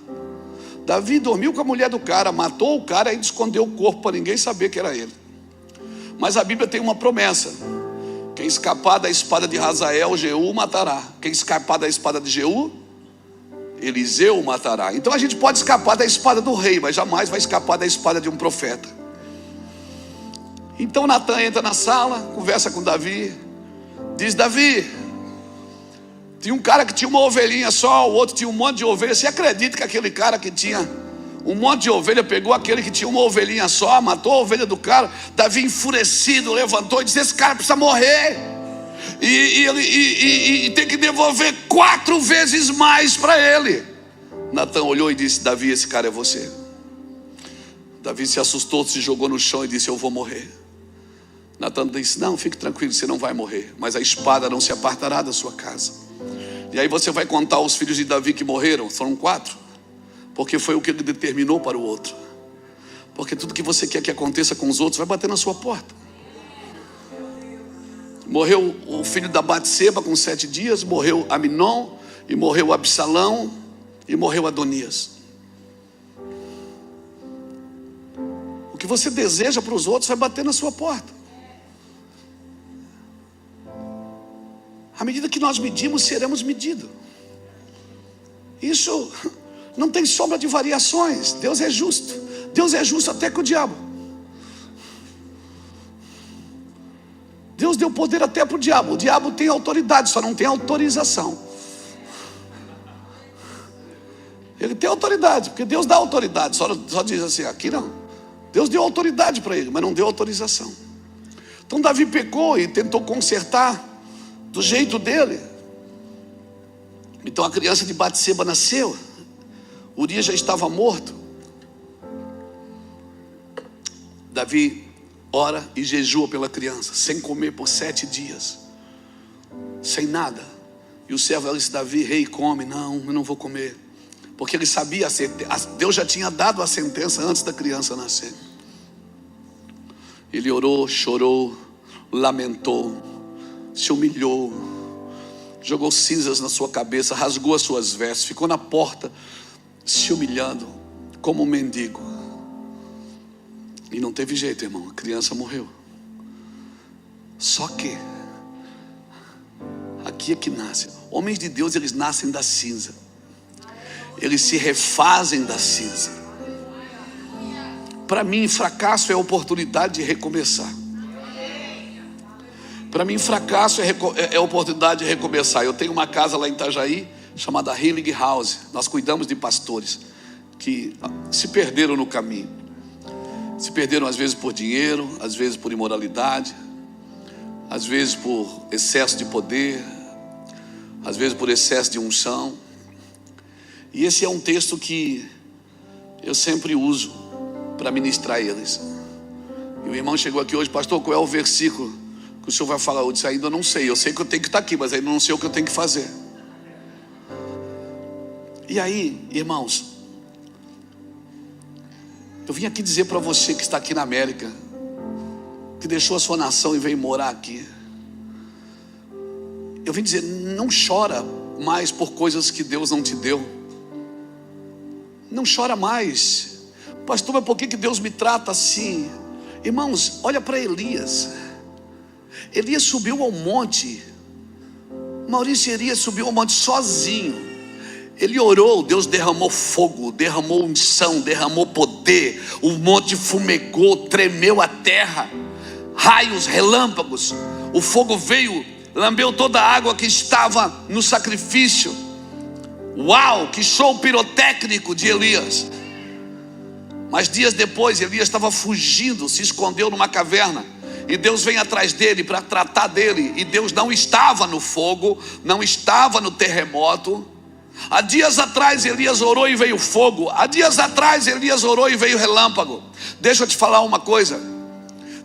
Davi dormiu com a mulher do cara, matou o cara e escondeu o corpo para ninguém saber que era ele. Mas a Bíblia tem uma promessa: quem escapar da espada de Hazael, Jeú matará. Quem escapar da espada de Jeú, Eliseu matará. Então a gente pode escapar da espada do rei, mas jamais vai escapar da espada de um profeta. Então Natan entra na sala, conversa com Davi. Diz: Davi, tinha um cara que tinha uma ovelhinha só, o outro tinha um monte de ovelha. Você acredita que aquele cara que tinha um monte de ovelha pegou aquele que tinha uma ovelhinha só, matou a ovelha do cara? Davi, enfurecido, levantou e disse: esse cara precisa morrer. E tem que devolver 4 vezes mais para ele. Natan olhou e disse: Davi, esse cara é você. Davi se assustou, se jogou no chão e disse: eu vou morrer. Natan disse: não, fique tranquilo, você não vai morrer, mas a espada não se apartará da sua casa. E aí você vai contar os filhos de Davi que morreram, foram 4, porque foi o que ele determinou para o outro. Porque tudo que você quer que aconteça com os outros vai bater na sua porta. Morreu o filho da Batseba com 7 dias, morreu Aminon, e morreu Absalão, e morreu Adonias. O que você deseja para os outros vai bater na sua porta. À medida que nós medimos, seremos medidos. Isso não tem sombra de variações. Deus é justo. Deus é justo até com o diabo. Deus deu poder até para o diabo. O diabo tem autoridade, só não tem autorização. Ele tem autoridade, porque Deus dá autoridade. Só diz assim: aqui não. Deus deu autoridade para ele, mas não deu autorização. Então Davi pecou e tentou consertar do jeito dele. Então a criança de Batseba nasceu. Urias já estava morto. Davi ora e jejua pela criança, sem comer por 7 dias, sem nada. E o servo disse: Davi, rei, come. Não, eu não vou comer. Porque ele sabia, Deus já tinha dado a sentença antes da criança nascer. Ele orou, chorou, lamentou, se humilhou, jogou cinzas na sua cabeça, rasgou as suas vestes, ficou na porta, se humilhando, como um mendigo. E não teve jeito, irmão, a criança morreu. Só que, aqui é que nasce. Homens de Deus, eles nascem da cinza. Eles se refazem da cinza. Para mim, fracasso é a oportunidade de recomeçar. Para mim, fracasso é a oportunidade de recomeçar. Eu tenho uma casa lá em Itajaí, chamada Healing House. Nós cuidamos de pastores que se perderam no caminho. Se perderam às vezes por dinheiro, às vezes por imoralidade, às vezes por excesso de poder, às vezes por excesso de unção. E esse é um texto que eu sempre uso para ministrar eles. E o irmão chegou aqui hoje: pastor, qual é o versículo que o senhor vai falar? Eu disse: ainda não sei. Eu sei que eu tenho que estar aqui, mas ainda não sei o que eu tenho que fazer. E aí, irmãos, eu vim aqui dizer para você que está aqui na América, que deixou a sua nação e veio morar aqui. Eu vim dizer: não chora mais por coisas que Deus não te deu. Não chora mais. Pastor, mas por que Deus me trata assim? Irmãos, olha para Elias. Elias subiu ao monte. Maurício Elias subiu ao monte sozinho. Ele orou, Deus derramou fogo, derramou unção, derramou poder. O monte fumegou, tremeu a terra. Raios, relâmpagos. O fogo veio, lambeu toda a água que estava no sacrifício. Uau, que show pirotécnico de Elias. Mas dias depois, Elias estava fugindo, se escondeu numa caverna. E Deus vem atrás dele para tratar dele. E Deus não estava no fogo, não estava no terremoto. Há dias atrás Elias orou e veio fogo. Há dias atrás Elias orou e veio relâmpago. Deixa eu te falar uma coisa.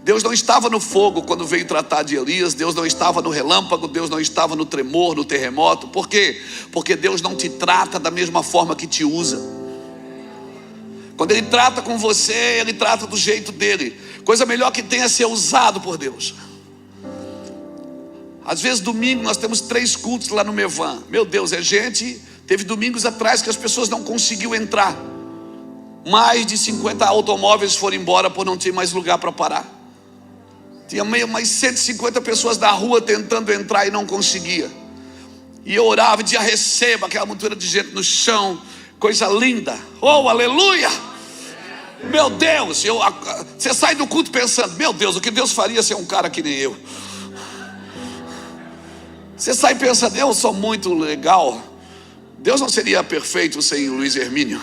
Deus não estava no fogo quando veio tratar de Elias. Deus não estava no relâmpago. Deus não estava no tremor, no terremoto. Por quê? Porque Deus não te trata da mesma forma que te usa. Quando Ele trata com você, Ele trata do jeito dele. Coisa melhor que tem é ser usado por Deus. Às vezes domingo nós temos 3 cultos lá no Mevan. Meu Deus, é gente. Teve domingos atrás que as pessoas não conseguiam entrar. Mais de 50 automóveis foram embora por não ter mais lugar para parar. Tinha mais 150 pessoas na rua tentando entrar e não conseguia. E eu orava e dizia: receba, aquela montoura de gente no chão. Coisa linda. Oh, aleluia. Meu Deus, você sai do culto pensando: meu Deus, o que Deus faria se é um cara que nem eu? Você sai pensando: eu sou muito legal. Deus não seria perfeito sem Luiz Hermínio.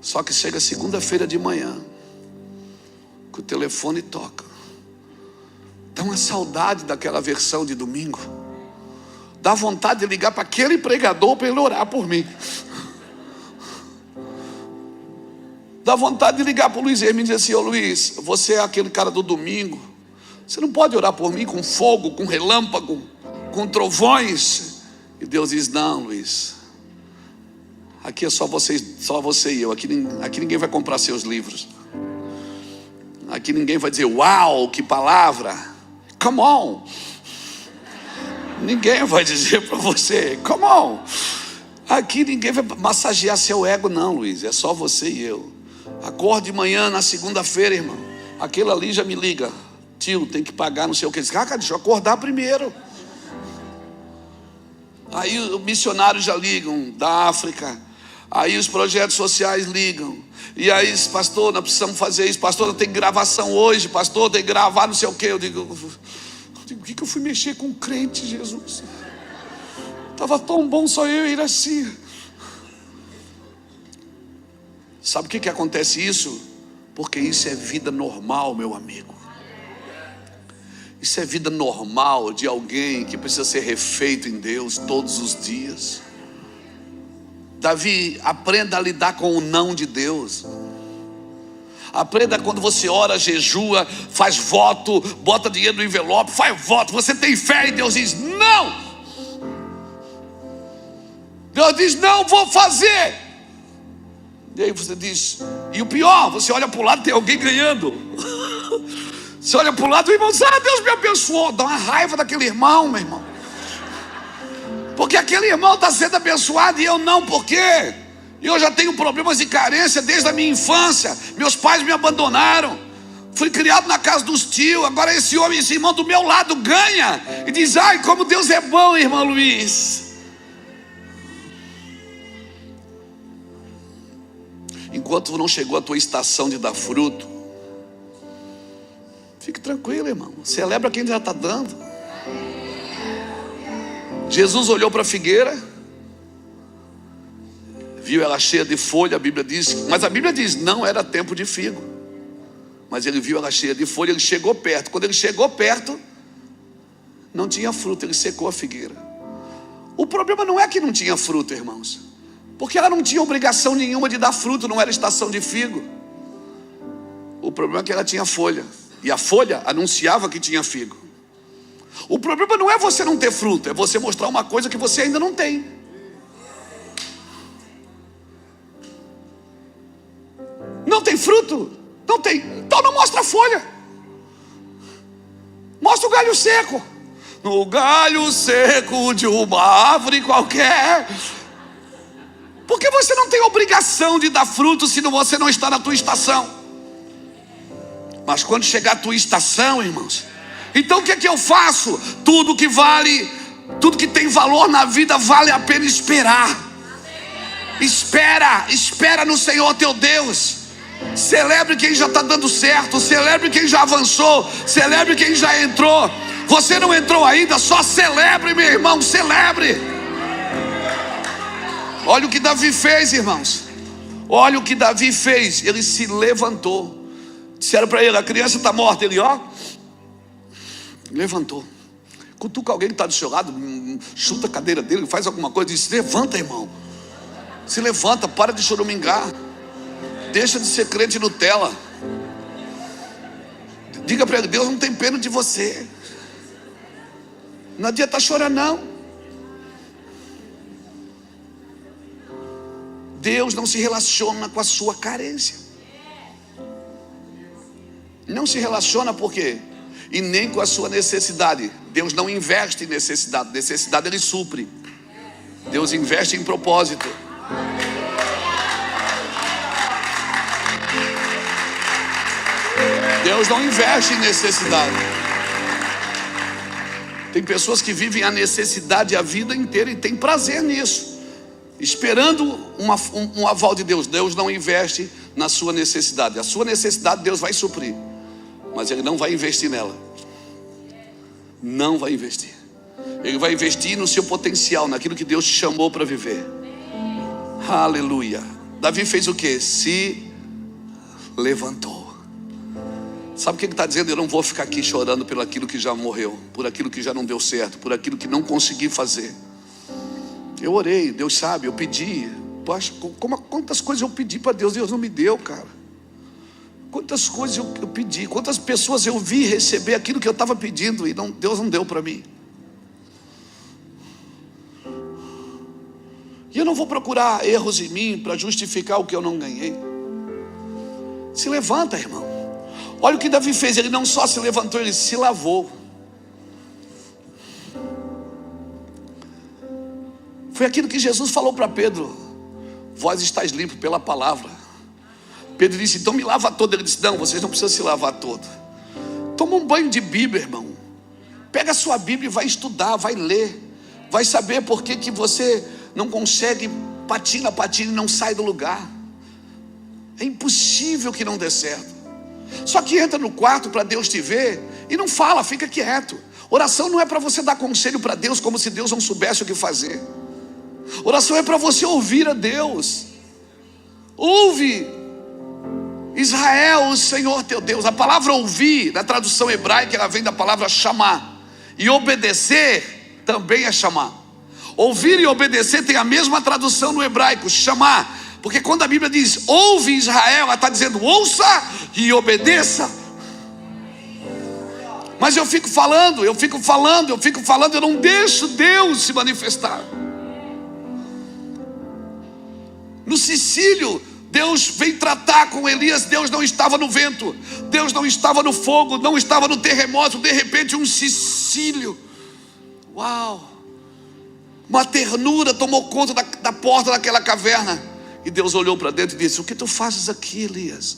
Só que chega segunda-feira de manhã, que o telefone toca. Dá uma saudade daquela versão de domingo. Dá vontade de ligar para aquele pregador para ele orar por mim. Dá vontade de ligar para o Luiz Hermínio e dizer assim: ô Luiz, você é aquele cara do domingo. Você não pode orar por mim com fogo, com relâmpago, com trovões? E Deus diz: não, Luiz, aqui é só você e eu. Aqui ninguém vai comprar seus livros. Aqui ninguém vai dizer: uau, que palavra. Come on. Ninguém vai dizer para você: come on. Aqui ninguém vai massagear seu ego, não, Luiz. É só você e eu. Acorde de manhã na segunda-feira, irmão. Aquele ali já me liga: tio, tem que pagar não sei o que. Ele diz: cara, deixa eu acordar primeiro. Aí os missionários já ligam da África. Aí os projetos sociais ligam. E aí, pastor, nós precisamos fazer isso. Pastor, tem gravação hoje. Pastor, tem que gravar não sei o que. Eu digo: o que eu fui mexer com crente, Jesus? Estava tão bom só eu ir assim. Sabe por que acontece isso? Porque isso é vida normal, meu amigo. Isso é vida normal de alguém que precisa ser refeito em Deus todos os dias. Davi, aprenda a lidar com o não de Deus. Aprenda quando você ora, jejua, faz voto, bota dinheiro no envelope, faz voto, você tem fé e Deus diz não. Deus diz não vou fazer. E aí você diz, e o pior, você olha para o lado, tem alguém ganhando. Você olha para o lado, o irmão diz, Deus me abençoou. Dá uma raiva daquele irmão, meu irmão. Porque aquele irmão está sendo abençoado e eu não, por quê? Eu já tenho problemas de carência desde a minha infância. Meus pais me abandonaram. Fui criado na casa dos tios. Agora esse homem, esse irmão do meu lado ganha. E diz, ai, como Deus é bom, irmão Luiz. Enquanto não chegou a tua estação de dar fruto, fique tranquilo, irmão. Celebra quem já está dando. Jesus olhou para a figueira, viu ela cheia de folha, a Bíblia diz, mas a Bíblia diz, não era tempo de figo. Mas ele viu ela cheia de folha, ele chegou perto. Quando ele chegou perto, não tinha fruto, ele secou a figueira. O problema não é que não tinha fruto, irmãos, porque ela não tinha obrigação nenhuma de dar fruto, não era estação de figo. O problema é que ela tinha folha, e a folha anunciava que tinha figo. O problema não é você não ter fruto, é você mostrar uma coisa que você ainda não tem. Não tem fruto? Não tem, então não mostra a folha. Mostra o galho seco. No galho seco de uma árvore qualquer. Porque você não tem obrigação de dar fruto se você não está na tua estação. Mas quando chegar a tua estação, irmãos, então o que é que eu faço? Tudo que vale, tudo que tem valor na vida vale a pena esperar. Espera no Senhor teu Deus. Celebre quem já está dando certo, celebre quem já avançou, celebre quem já entrou. Você não entrou ainda, só celebre, meu irmão, celebre. Olha o que Davi fez, irmãos. Olha o que Davi fez. Ele se levantou. Disseram para ele, a criança está morta. Ele, levantou. Cutuca alguém que está do seu lado, chuta a cadeira dele, faz alguma coisa, diz, levanta, irmão. Se levanta, para de choramingar. Deixa de ser crente Nutella. Diga para ele, Deus não tem pena de você. Não adianta chorar não. Deus não se relaciona com a sua carência. Não se relaciona por quê? E nem com a sua necessidade. Deus não investe em necessidade. Necessidade Ele supre. Deus investe em propósito. Deus não investe em necessidade. Tem pessoas que vivem a necessidade a vida inteira e tem prazer nisso, esperando um aval de Deus. Deus não investe na sua necessidade. A sua necessidade Deus vai suprir, mas Ele não vai investir nela. Não vai investir. Ele vai investir no seu potencial, naquilo que Deus te chamou para viver. Aleluia. Davi fez o que? Se levantou. Sabe o que ele está dizendo? Eu não vou ficar aqui chorando por aquilo que já morreu, por aquilo que já não deu certo, por aquilo que não consegui fazer. Eu orei, Deus sabe, eu pedi. Poxa, quantas coisas eu pedi para Deus, Deus não me deu, cara. Quantas coisas eu pedi, quantas pessoas eu vi receber aquilo que eu estava pedindo e Deus não deu para mim. E eu não vou procurar erros em mim para justificar o que eu não ganhei. Se levanta, irmão. Olha o que Davi fez, ele não só se levantou, ele se lavou. Foi aquilo que Jesus falou para Pedro: vós estáis limpo pela palavra. Pedro disse, então me lava todo. Ele disse, não, vocês não precisam se lavar todo. Toma um banho de Bíblia, irmão. Pega a sua Bíblia e vai estudar, vai ler. Vai saber por que você não consegue, patina e não sai do lugar. É impossível que não dê certo. Só que entra no quarto para Deus te ver e não fala, fica quieto. Oração não é para você dar conselho para Deus como se Deus não soubesse o que fazer. Oração é para você ouvir a Deus. Ouve. Israel, o Senhor teu Deus. A palavra ouvir, na tradução hebraica, ela vem da palavra chamar. E obedecer também é chamar. Ouvir e obedecer tem a mesma tradução no hebraico, chamar. Porque quando a Bíblia diz, ouve Israel, ela está dizendo, ouça e obedeça. Mas eu fico falando, eu não deixo Deus se manifestar. No Sicílio, Deus veio tratar com Elias. Deus não estava no vento, Deus não estava no fogo, não estava no terremoto. De repente um Sicílio, uau, uma ternura tomou conta da porta daquela caverna. E Deus olhou para dentro e disse, o que tu fazes aqui, Elias?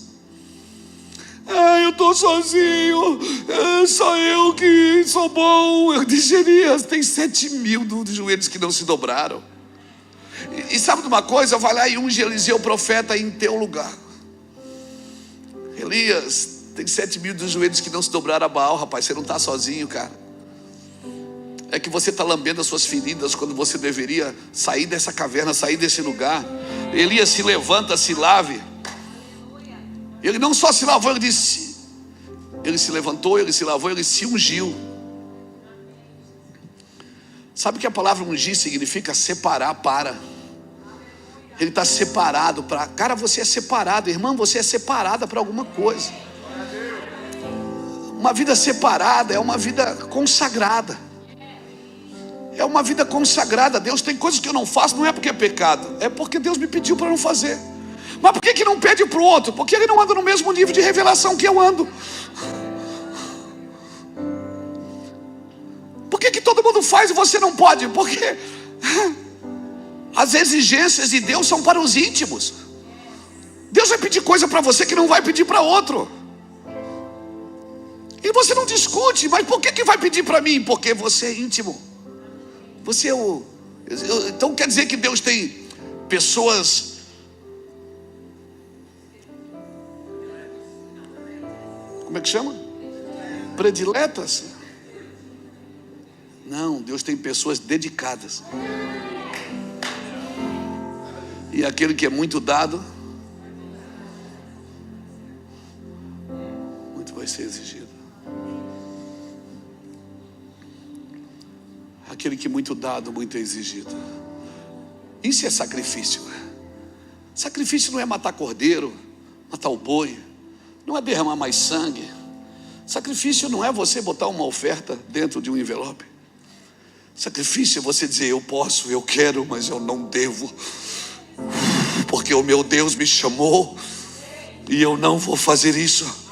Eu estou sozinho, só eu que sou bom. Eu disse, Elias, tem 7.000 de joelhos que não se dobraram. E sabe de uma coisa? Vai lá e unge Eliseu profeta em teu lugar. Elias, tem 7.000 dos joelhos que não se dobraram a Baal. Rapaz, você não está sozinho, cara. É que você está lambendo as suas feridas, quando você deveria sair dessa caverna, sair desse lugar. Elias, se levanta, se lave. Ele não só se lavou, ele se levantou, ele se lavou, ele se ungiu. Sabe o que a palavra ungir significa? Separar para. Ele está separado para. Cara, você é separado, irmã, você é separada para alguma coisa. Uma vida separada é uma vida consagrada. É uma vida consagrada. Deus, tem coisas que eu não faço, não é porque é pecado, é porque Deus me pediu para não fazer. Mas por que não pede para o outro? Porque ele não anda no mesmo nível de revelação que eu ando. Por que todo mundo faz e você não pode? Porque as exigências de Deus são para os íntimos. Deus vai pedir coisa para você que não vai pedir para outro. E você não discute, mas por que vai pedir para mim? Porque você é íntimo. Você é o... Então quer dizer que Deus tem pessoas... Como é que chama? Prediletas? Não, Deus tem pessoas dedicadas. E aquele que é muito dado, muito vai ser exigido. Aquele que é muito dado, muito é exigido. Isso é sacrifício. Sacrifício não é matar cordeiro, matar o boi, não é derramar mais sangue. Sacrifício não é você botar uma oferta dentro de um envelope. Sacrifício é você dizer, eu posso, eu quero, mas eu não devo, porque o meu Deus me chamou e eu não vou fazer isso.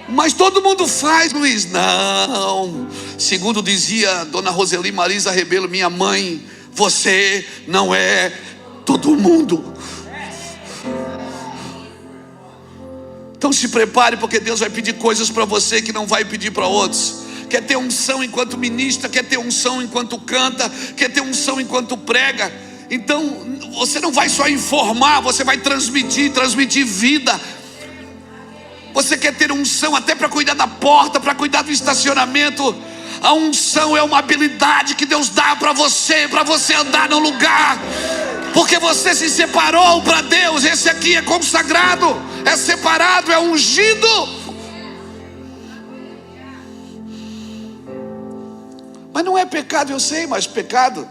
Mas todo mundo faz, Luiz. Não. Segundo dizia Dona Roseli Marisa Rebelo, minha mãe, você não é todo mundo. Então se prepare, porque Deus vai pedir coisas para você que não vai pedir para outros. Quer ter unção enquanto ministra, quer ter unção enquanto canta, quer ter unção enquanto prega. Então você não vai só informar, você vai transmitir vida. Você quer ter unção até para cuidar da porta, para cuidar do estacionamento. A unção é uma habilidade que Deus dá para você andar no lugar, porque você se separou para Deus. Esse aqui é consagrado, é separado, é ungido. Mas não é pecado, eu sei, mas pecado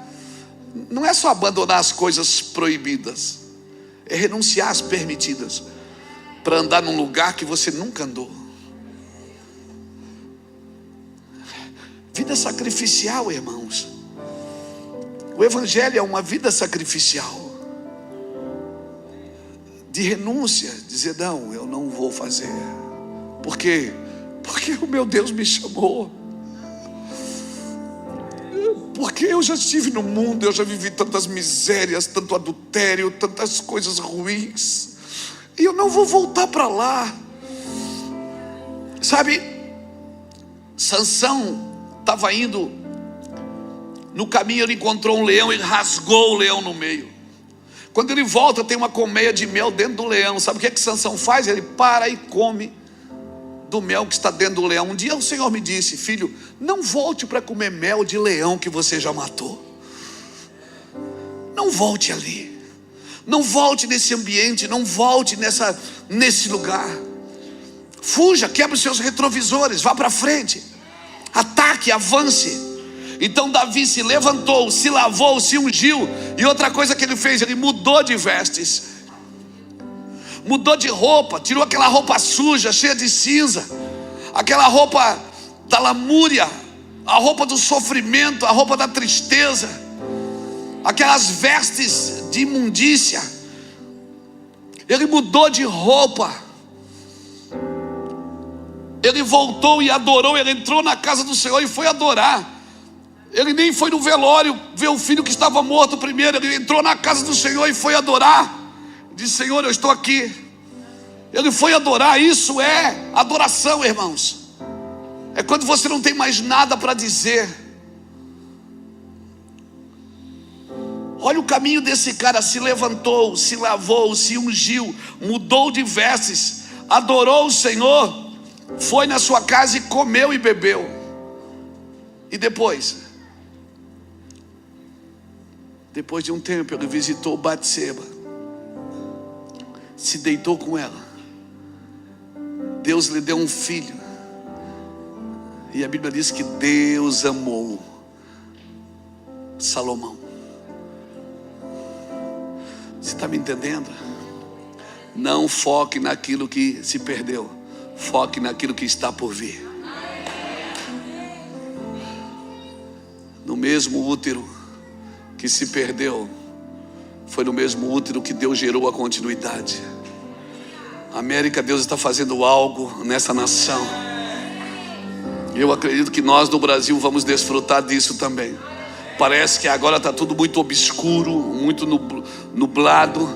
não é só abandonar as coisas proibidas, é renunciar às permitidas, para andar num lugar que você nunca andou. Vida sacrificial, irmãos. O evangelho é uma vida sacrificial, de renúncia, dizer não, eu não vou fazer. Por quê? Porque o meu Deus me chamou. Porque eu já estive no mundo, eu já vivi tantas misérias, tanto adultério, tantas coisas ruins, e eu não vou voltar para lá. Sabe, Sansão estava indo no caminho, ele encontrou um leão, ele rasgou o leão no meio. Quando ele volta, tem uma colmeia de mel dentro do leão. Sabe o que Sansão faz? Ele para e come do mel que está dentro do leão. Um dia o Senhor me disse, filho, não volte para comer mel de leão que você já matou. Não volte ali, não volte nesse ambiente, não volte nesse lugar. Fuja, quebre os seus retrovisores, vá para frente, ataque, avance. Então Davi se levantou, se lavou, se ungiu. E outra coisa que ele fez, ele mudou de vestes, mudou de roupa, tirou aquela roupa suja, cheia de cinza, aquela roupa da lamúria, a roupa do sofrimento, a roupa da tristeza, aquelas vestes de imundícia. Ele mudou de roupa, ele voltou e adorou. Ele entrou na casa do Senhor e foi adorar. Ele nem foi no velório ver o filho que estava morto primeiro. Ele entrou na casa do Senhor e foi adorar. Disse: Senhor, eu estou aqui. Ele foi adorar. Isso é adoração, irmãos. É quando você não tem mais nada para dizer. Olha o caminho desse cara: se levantou, se lavou, se ungiu, mudou de vestes, adorou o Senhor, foi na sua casa e comeu e bebeu. E depois de um tempo, ele visitou Batseba, se deitou com ela. Deus lhe deu um filho. E a Bíblia diz que Deus amou Salomão. Você está me entendendo? Não foque naquilo que se perdeu, foque naquilo que está por vir. No mesmo útero que se perdeu, foi no mesmo útero que Deus gerou a continuidade. América, Deus está fazendo algo nessa nação. Eu acredito que nós no Brasil vamos desfrutar disso também. Parece que agora está tudo muito obscuro, muito nublado,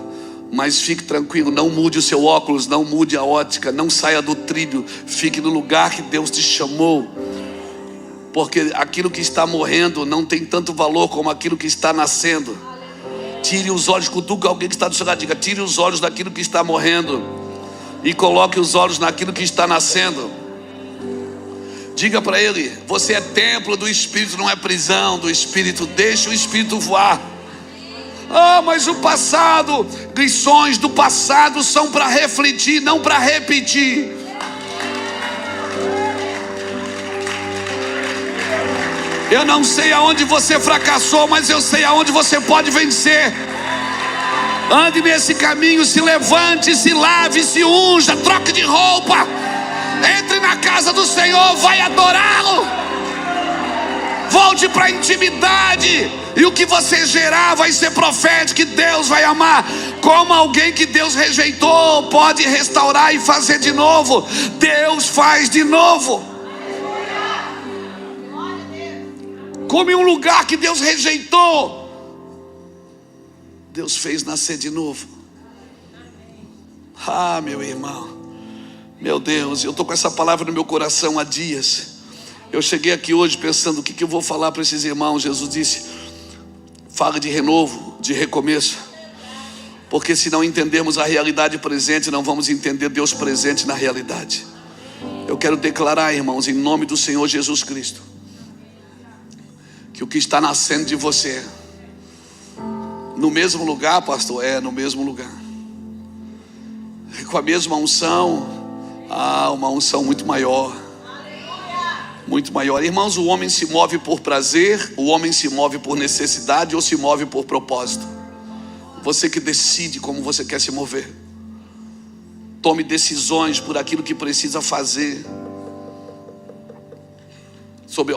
mas fique tranquilo, não mude o seu óculos, não mude a ótica, não saia do trilho, fique no lugar que Deus te chamou. Porque aquilo que está morrendo não tem tanto valor como aquilo que está nascendo. Tire os olhos, cutuque alguém que está do seu lado, diga: tire os olhos daquilo que está morrendo e coloque os olhos naquilo que está nascendo. Diga para ele: você é templo do Espírito, não é prisão do Espírito. Deixe o Espírito voar. Ah, mas o passado, lições do passado são para refletir, não para repetir. Eu não sei aonde você fracassou, mas eu sei aonde você pode vencer. Ande nesse caminho, se levante, se lave, se unja, troque de roupa, entre na casa do Senhor, vai adorá-lo. Volte para a intimidade, e o que você gerar vai ser profético, que Deus vai amar. Como alguém que Deus rejeitou pode restaurar e fazer de novo, Deus faz de novo. Como em um lugar que Deus rejeitou, Deus fez nascer de novo. Ah, meu irmão, meu Deus, eu estou com essa palavra no meu coração há dias. Eu cheguei aqui hoje pensando: o que eu vou falar para esses irmãos? Jesus disse: fala de renovo, de recomeço. Porque se não entendermos a realidade presente, não vamos entender Deus presente na realidade. Eu quero declarar, irmãos, em nome do Senhor Jesus Cristo, que o que está nascendo de você, no mesmo lugar, pastor, no mesmo lugar, com a mesma unção, uma unção muito maior, muito maior. Irmãos, o homem se move por prazer, o homem se move por necessidade ou se move por propósito. Você que decide como você quer se mover. Tome decisões por aquilo que precisa fazer, sobre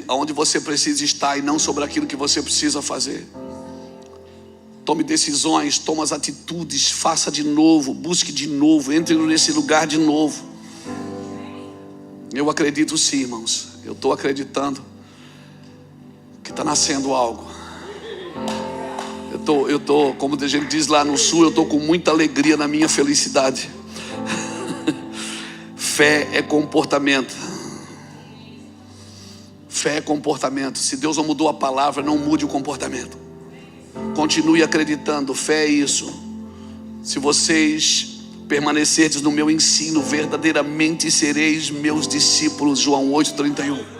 aonde você precisa estar e não sobre aquilo que você precisa fazer. Tome decisões, tome as atitudes, faça de novo, busque de novo, entre nesse lugar de novo. Eu acredito sim, irmãos, eu estou acreditando que está nascendo algo. Eu tô, como a gente diz lá no sul, eu estou com muita alegria na minha felicidade. Fé é comportamento. Fé é comportamento. Se Deus não mudou a palavra, não mude o comportamento. Continue acreditando. Fé é isso. Se vocês permanecerdes no meu ensino, verdadeiramente sereis meus discípulos. João 8:31.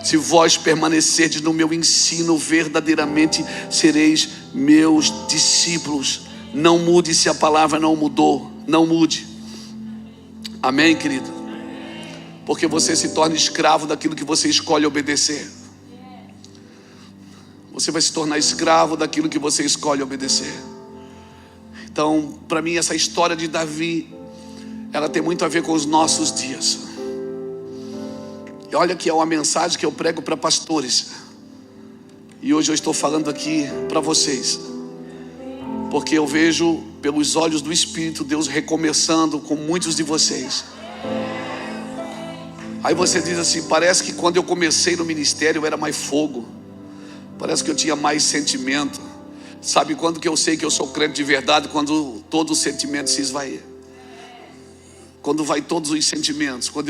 Se vós permanecerdes no meu ensino, verdadeiramente sereis meus discípulos. Não mude se a palavra não mudou. Não mude. Amém, querido? Porque você se torna escravo daquilo que você escolhe obedecer. Você vai se tornar escravo daquilo que você escolhe obedecer. Então, para mim, essa história de Davi, ela tem muito a ver com os nossos dias. E olha que é uma mensagem que eu prego para pastores. E hoje eu estou falando aqui para vocês, porque eu vejo pelos olhos do Espírito Deus recomeçando com muitos de vocês. Aí você diz assim: parece que quando eu comecei no ministério eu era mais fogo, parece que eu tinha mais sentimento. Sabe quando que eu sei que eu sou crente de verdade? Quando todo o sentimento se esvai. Quando vai todos os sentimentos. Quando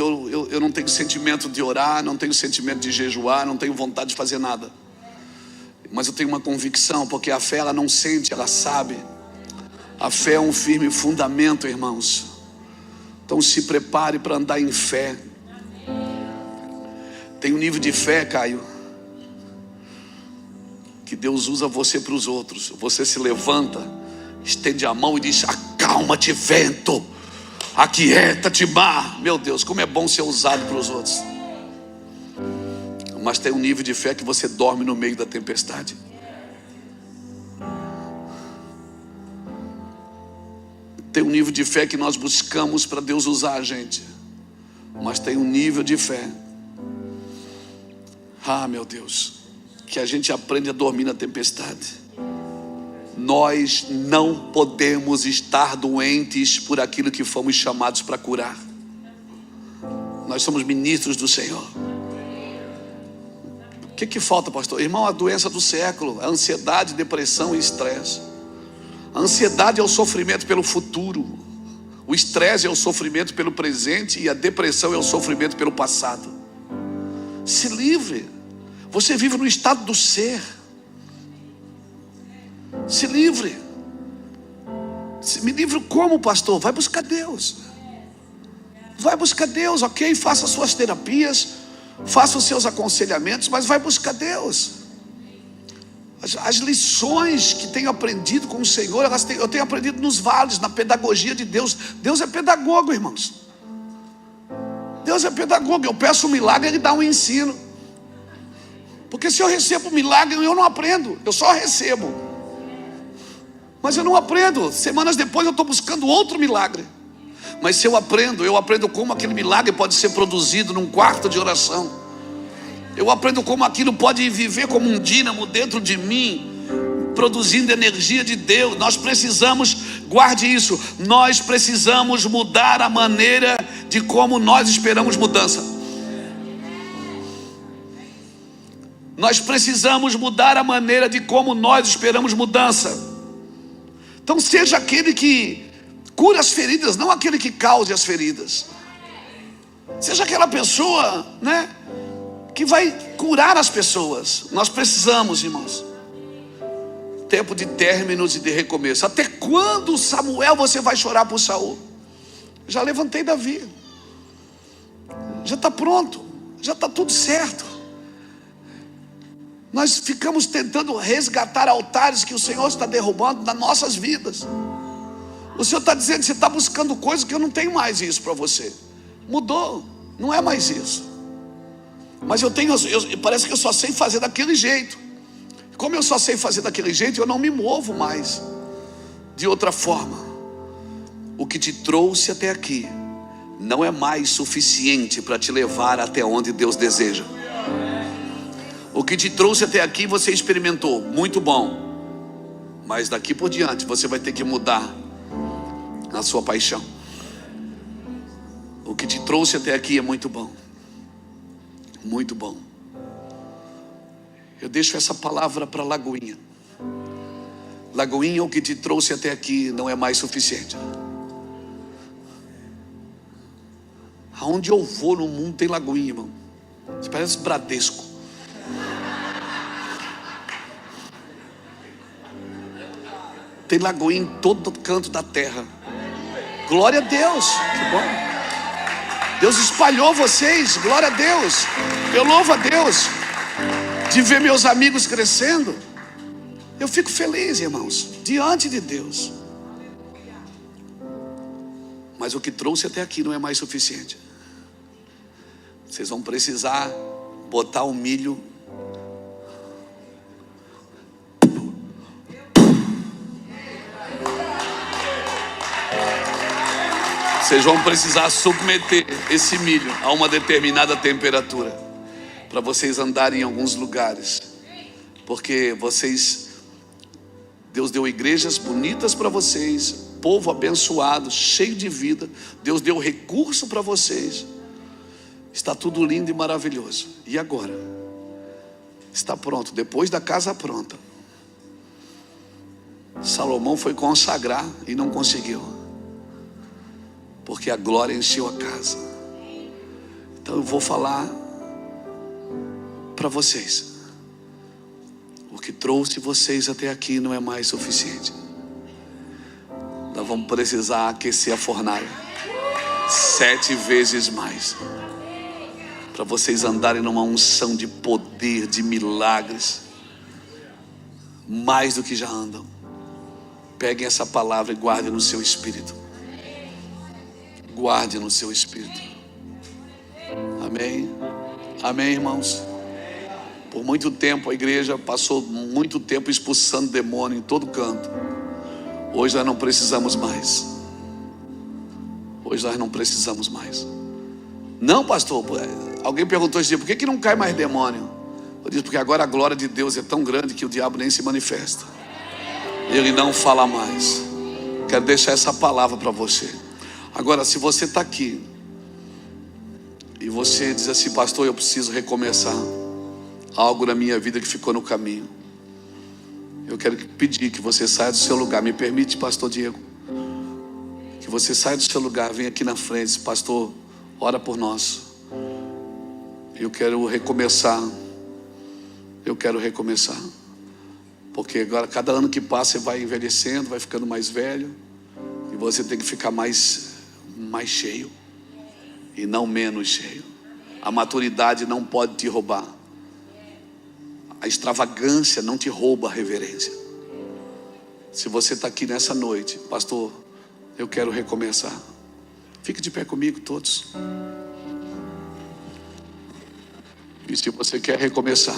eu não tenho sentimento de orar, não tenho sentimento de jejuar, não tenho vontade de fazer nada. Mas eu tenho uma convicção, porque a fé ela não sente, ela sabe. A fé é um firme fundamento, irmãos. Então se prepare para andar em fé. Tem um nível de fé, Caio, que Deus usa você para os outros. Você se levanta, estende a mão e diz: acalma-te, vento, aquieta-te, mar. Meu Deus, como é bom ser usado para os outros. Mas tem um nível de fé que você dorme no meio da tempestade. Tem um nível de fé que nós buscamos para Deus usar a gente. Mas tem um nível de fé, meu Deus, que a gente aprende a dormir na tempestade. Nós não podemos estar doentes por aquilo que fomos chamados para curar. Nós somos ministros do Senhor. O que falta, pastor? Irmão, a doença do século, a ansiedade, depressão e estresse. A ansiedade é o sofrimento pelo futuro. O estresse é o sofrimento pelo presente. E a depressão é o sofrimento pelo passado. Se livre. Você vive no estado do ser. Se livre. Me livre como, pastor? Vai buscar Deus. Vai buscar Deus, ok? Faça suas terapias, faça os seus aconselhamentos, mas vai buscar Deus. As lições que tenho aprendido com o Senhor, eu tenho aprendido nos vales, na pedagogia de Deus. Deus é pedagogo, irmãos. Deus é pedagogo. Eu peço um milagre, Ele dá um ensino. Porque se eu recebo um milagre, eu não aprendo, eu só recebo. Mas eu não aprendo. Semanas depois eu estou buscando outro milagre. Mas se eu aprendo como aquele milagre pode ser produzido num quarto de oração. Eu aprendo como aquilo pode viver como um dínamo dentro de mim, produzindo energia de Deus. Nós precisamos, guarde isso, nós precisamos mudar a maneira de como nós esperamos mudança. Nós precisamos mudar a maneira de como nós esperamos mudança. Então seja aquele que cura as feridas, não aquele que cause as feridas. Seja aquela pessoa, que vai curar as pessoas. Nós precisamos, irmãos. Tempo de términos e de recomeço. Até quando, Samuel, você vai chorar por Saul? Já levantei Davi. Já está pronto. Já está tudo certo. Nós ficamos tentando resgatar altares que o Senhor está derrubando nas nossas vidas. O Senhor está dizendo que você está buscando coisas que eu não tenho mais isso para você. Mudou, não é mais isso. Mas parece que eu só sei fazer daquele jeito. Como eu só sei fazer daquele jeito, eu não me movo mais de outra forma. O que te trouxe até aqui não é mais suficiente para te levar até onde Deus deseja. O que te trouxe até aqui você experimentou, muito bom. Mas daqui por diante você vai ter que mudar a sua paixão. O que te trouxe até aqui é muito bom. Muito bom. Eu deixo essa palavra para Lagoinha. Lagoinha, o que te trouxe até aqui não é mais suficiente. Aonde eu vou no mundo tem Lagoinha, irmão. Você parece Bradesco. Tem Lagoinha em todo canto da terra. Glória a Deus. Que bom. Deus espalhou vocês. Glória a Deus. Eu louvo a Deus de ver meus amigos crescendo. Eu fico feliz, irmãos, diante de Deus. Mas o que trouxe até aqui não é mais suficiente. Vocês vão precisar botar o milho. Vocês vão precisar submeter esse milho a uma determinada temperatura, para vocês andarem em alguns lugares. Porque Deus deu igrejas bonitas para vocês, povo abençoado, cheio de vida. Deus deu recurso para vocês. Está tudo lindo e maravilhoso. E agora? Está pronto. Depois da casa pronta, Salomão foi consagrar e não conseguiu, porque a glória encheu a casa. Então eu vou falar para vocês: o que trouxe vocês até aqui não é mais suficiente. Nós vamos precisar aquecer a fornalha 7 vezes mais, para vocês andarem numa unção de poder, de milagres, mais do que já andam. Peguem essa palavra e guardem no seu espírito. Guarde no seu espírito. Amém? Amém, irmãos? Por muito tempo a igreja passou muito tempo expulsando demônio em todo canto. Hoje nós não precisamos mais. Hoje nós não precisamos mais. Não, pastor, alguém perguntou esse dia: por que não cai mais demônio? Eu disse: porque agora a glória de Deus é tão grande que o diabo nem se manifesta. Ele não fala mais. Quero deixar essa palavra para você. Agora, se você está aqui e você diz assim: pastor, eu preciso recomeçar algo na minha vida que ficou no caminho, eu quero pedir que você saia do seu lugar. Me permite, pastor Diego, que você saia do seu lugar, venha aqui na frente. Pastor, ora por nós. Eu quero recomeçar. Eu quero recomeçar. Porque agora, cada ano que passa, você vai envelhecendo, vai ficando mais velho, e você tem que ficar mais cheio e não menos cheio. A maturidade não pode te roubar. A extravagância não te rouba a reverência. Se você está aqui nessa noite: pastor, eu quero recomeçar. Fique de pé comigo todos. E se você quer recomeçar,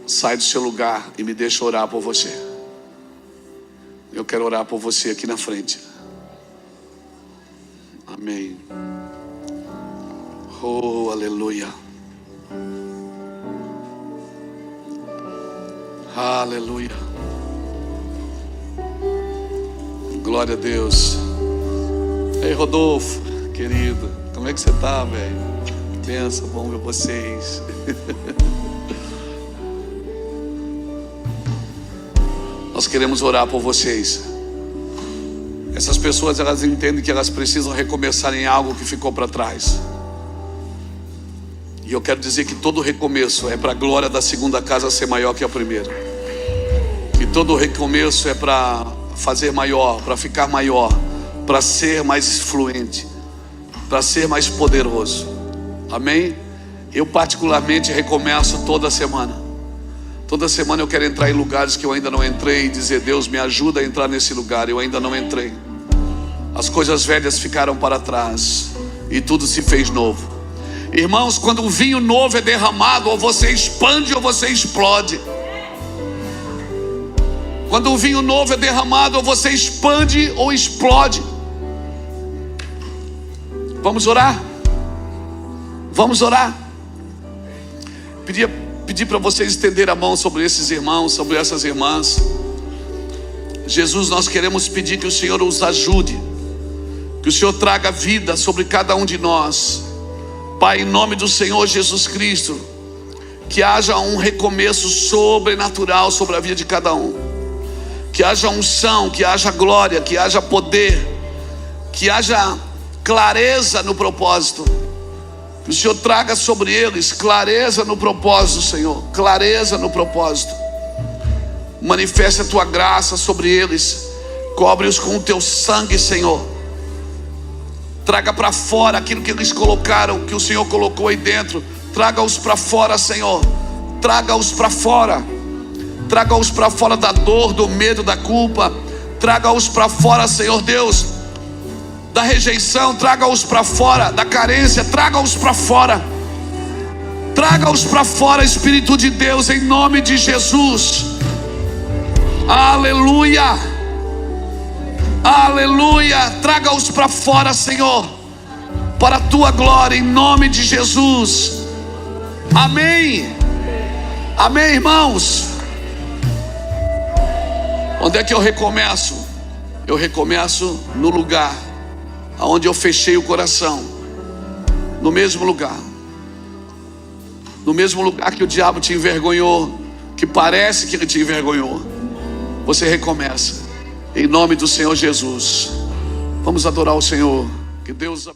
sai do seu lugar e me deixa orar por você. Eu quero orar por você aqui na frente. Amém. Oh, aleluia. Aleluia. Glória a Deus. Ei, Rodolfo, querido, como é que você está, velho? Benção, bom ver vocês. Nós queremos orar por vocês. Essas pessoas, elas entendem que elas precisam recomeçar em algo que ficou para trás. E eu quero dizer que todo recomeço é para a glória da segunda casa ser maior que a primeira. Que todo recomeço é para fazer maior, para ficar maior, para ser mais fluente, para ser mais poderoso. Amém? Eu particularmente recomeço toda semana. Toda semana eu quero entrar em lugares que eu ainda não entrei e dizer: Deus, me ajuda a entrar nesse lugar. Eu ainda não entrei. As coisas velhas ficaram para trás e tudo se fez novo. Irmãos, quando um vinho novo é derramado, ou você expande ou você explode. Quando um vinho novo é derramado, ou você expande ou explode. Vamos orar? Vamos orar? Pedir para vocês estender a mão sobre esses irmãos, sobre essas irmãs. Jesus, nós queremos pedir que o Senhor os ajude, que o Senhor traga vida sobre cada um de nós. Pai, em nome do Senhor Jesus Cristo, que haja um recomeço sobrenatural sobre a vida de cada um. Que haja unção, que haja glória, que haja poder, que haja clareza no propósito. Que o Senhor traga sobre eles clareza no propósito, Senhor. Clareza no propósito. Manifeste a tua graça sobre eles. Cobre-os com o teu sangue, Senhor. Traga para fora aquilo que eles colocaram, que o Senhor colocou aí dentro. Traga-os para fora, Senhor. Traga-os para fora. Traga-os para fora da dor, do medo, da culpa. Traga-os para fora, Senhor Deus, da rejeição, traga-os para fora, da carência, traga-os para fora. Traga-os para fora, Espírito de Deus, em nome de Jesus. Aleluia, aleluia. Traga-os para fora, Senhor, para a tua glória, em nome de Jesus. Amém, amém, irmãos. Onde é que eu recomeço? Eu recomeço no lugar aonde eu fechei o coração, no mesmo lugar. No mesmo lugar que o diabo te envergonhou, que parece que ele te envergonhou, você recomeça, em nome do Senhor Jesus. Vamos adorar o Senhor. Que Deus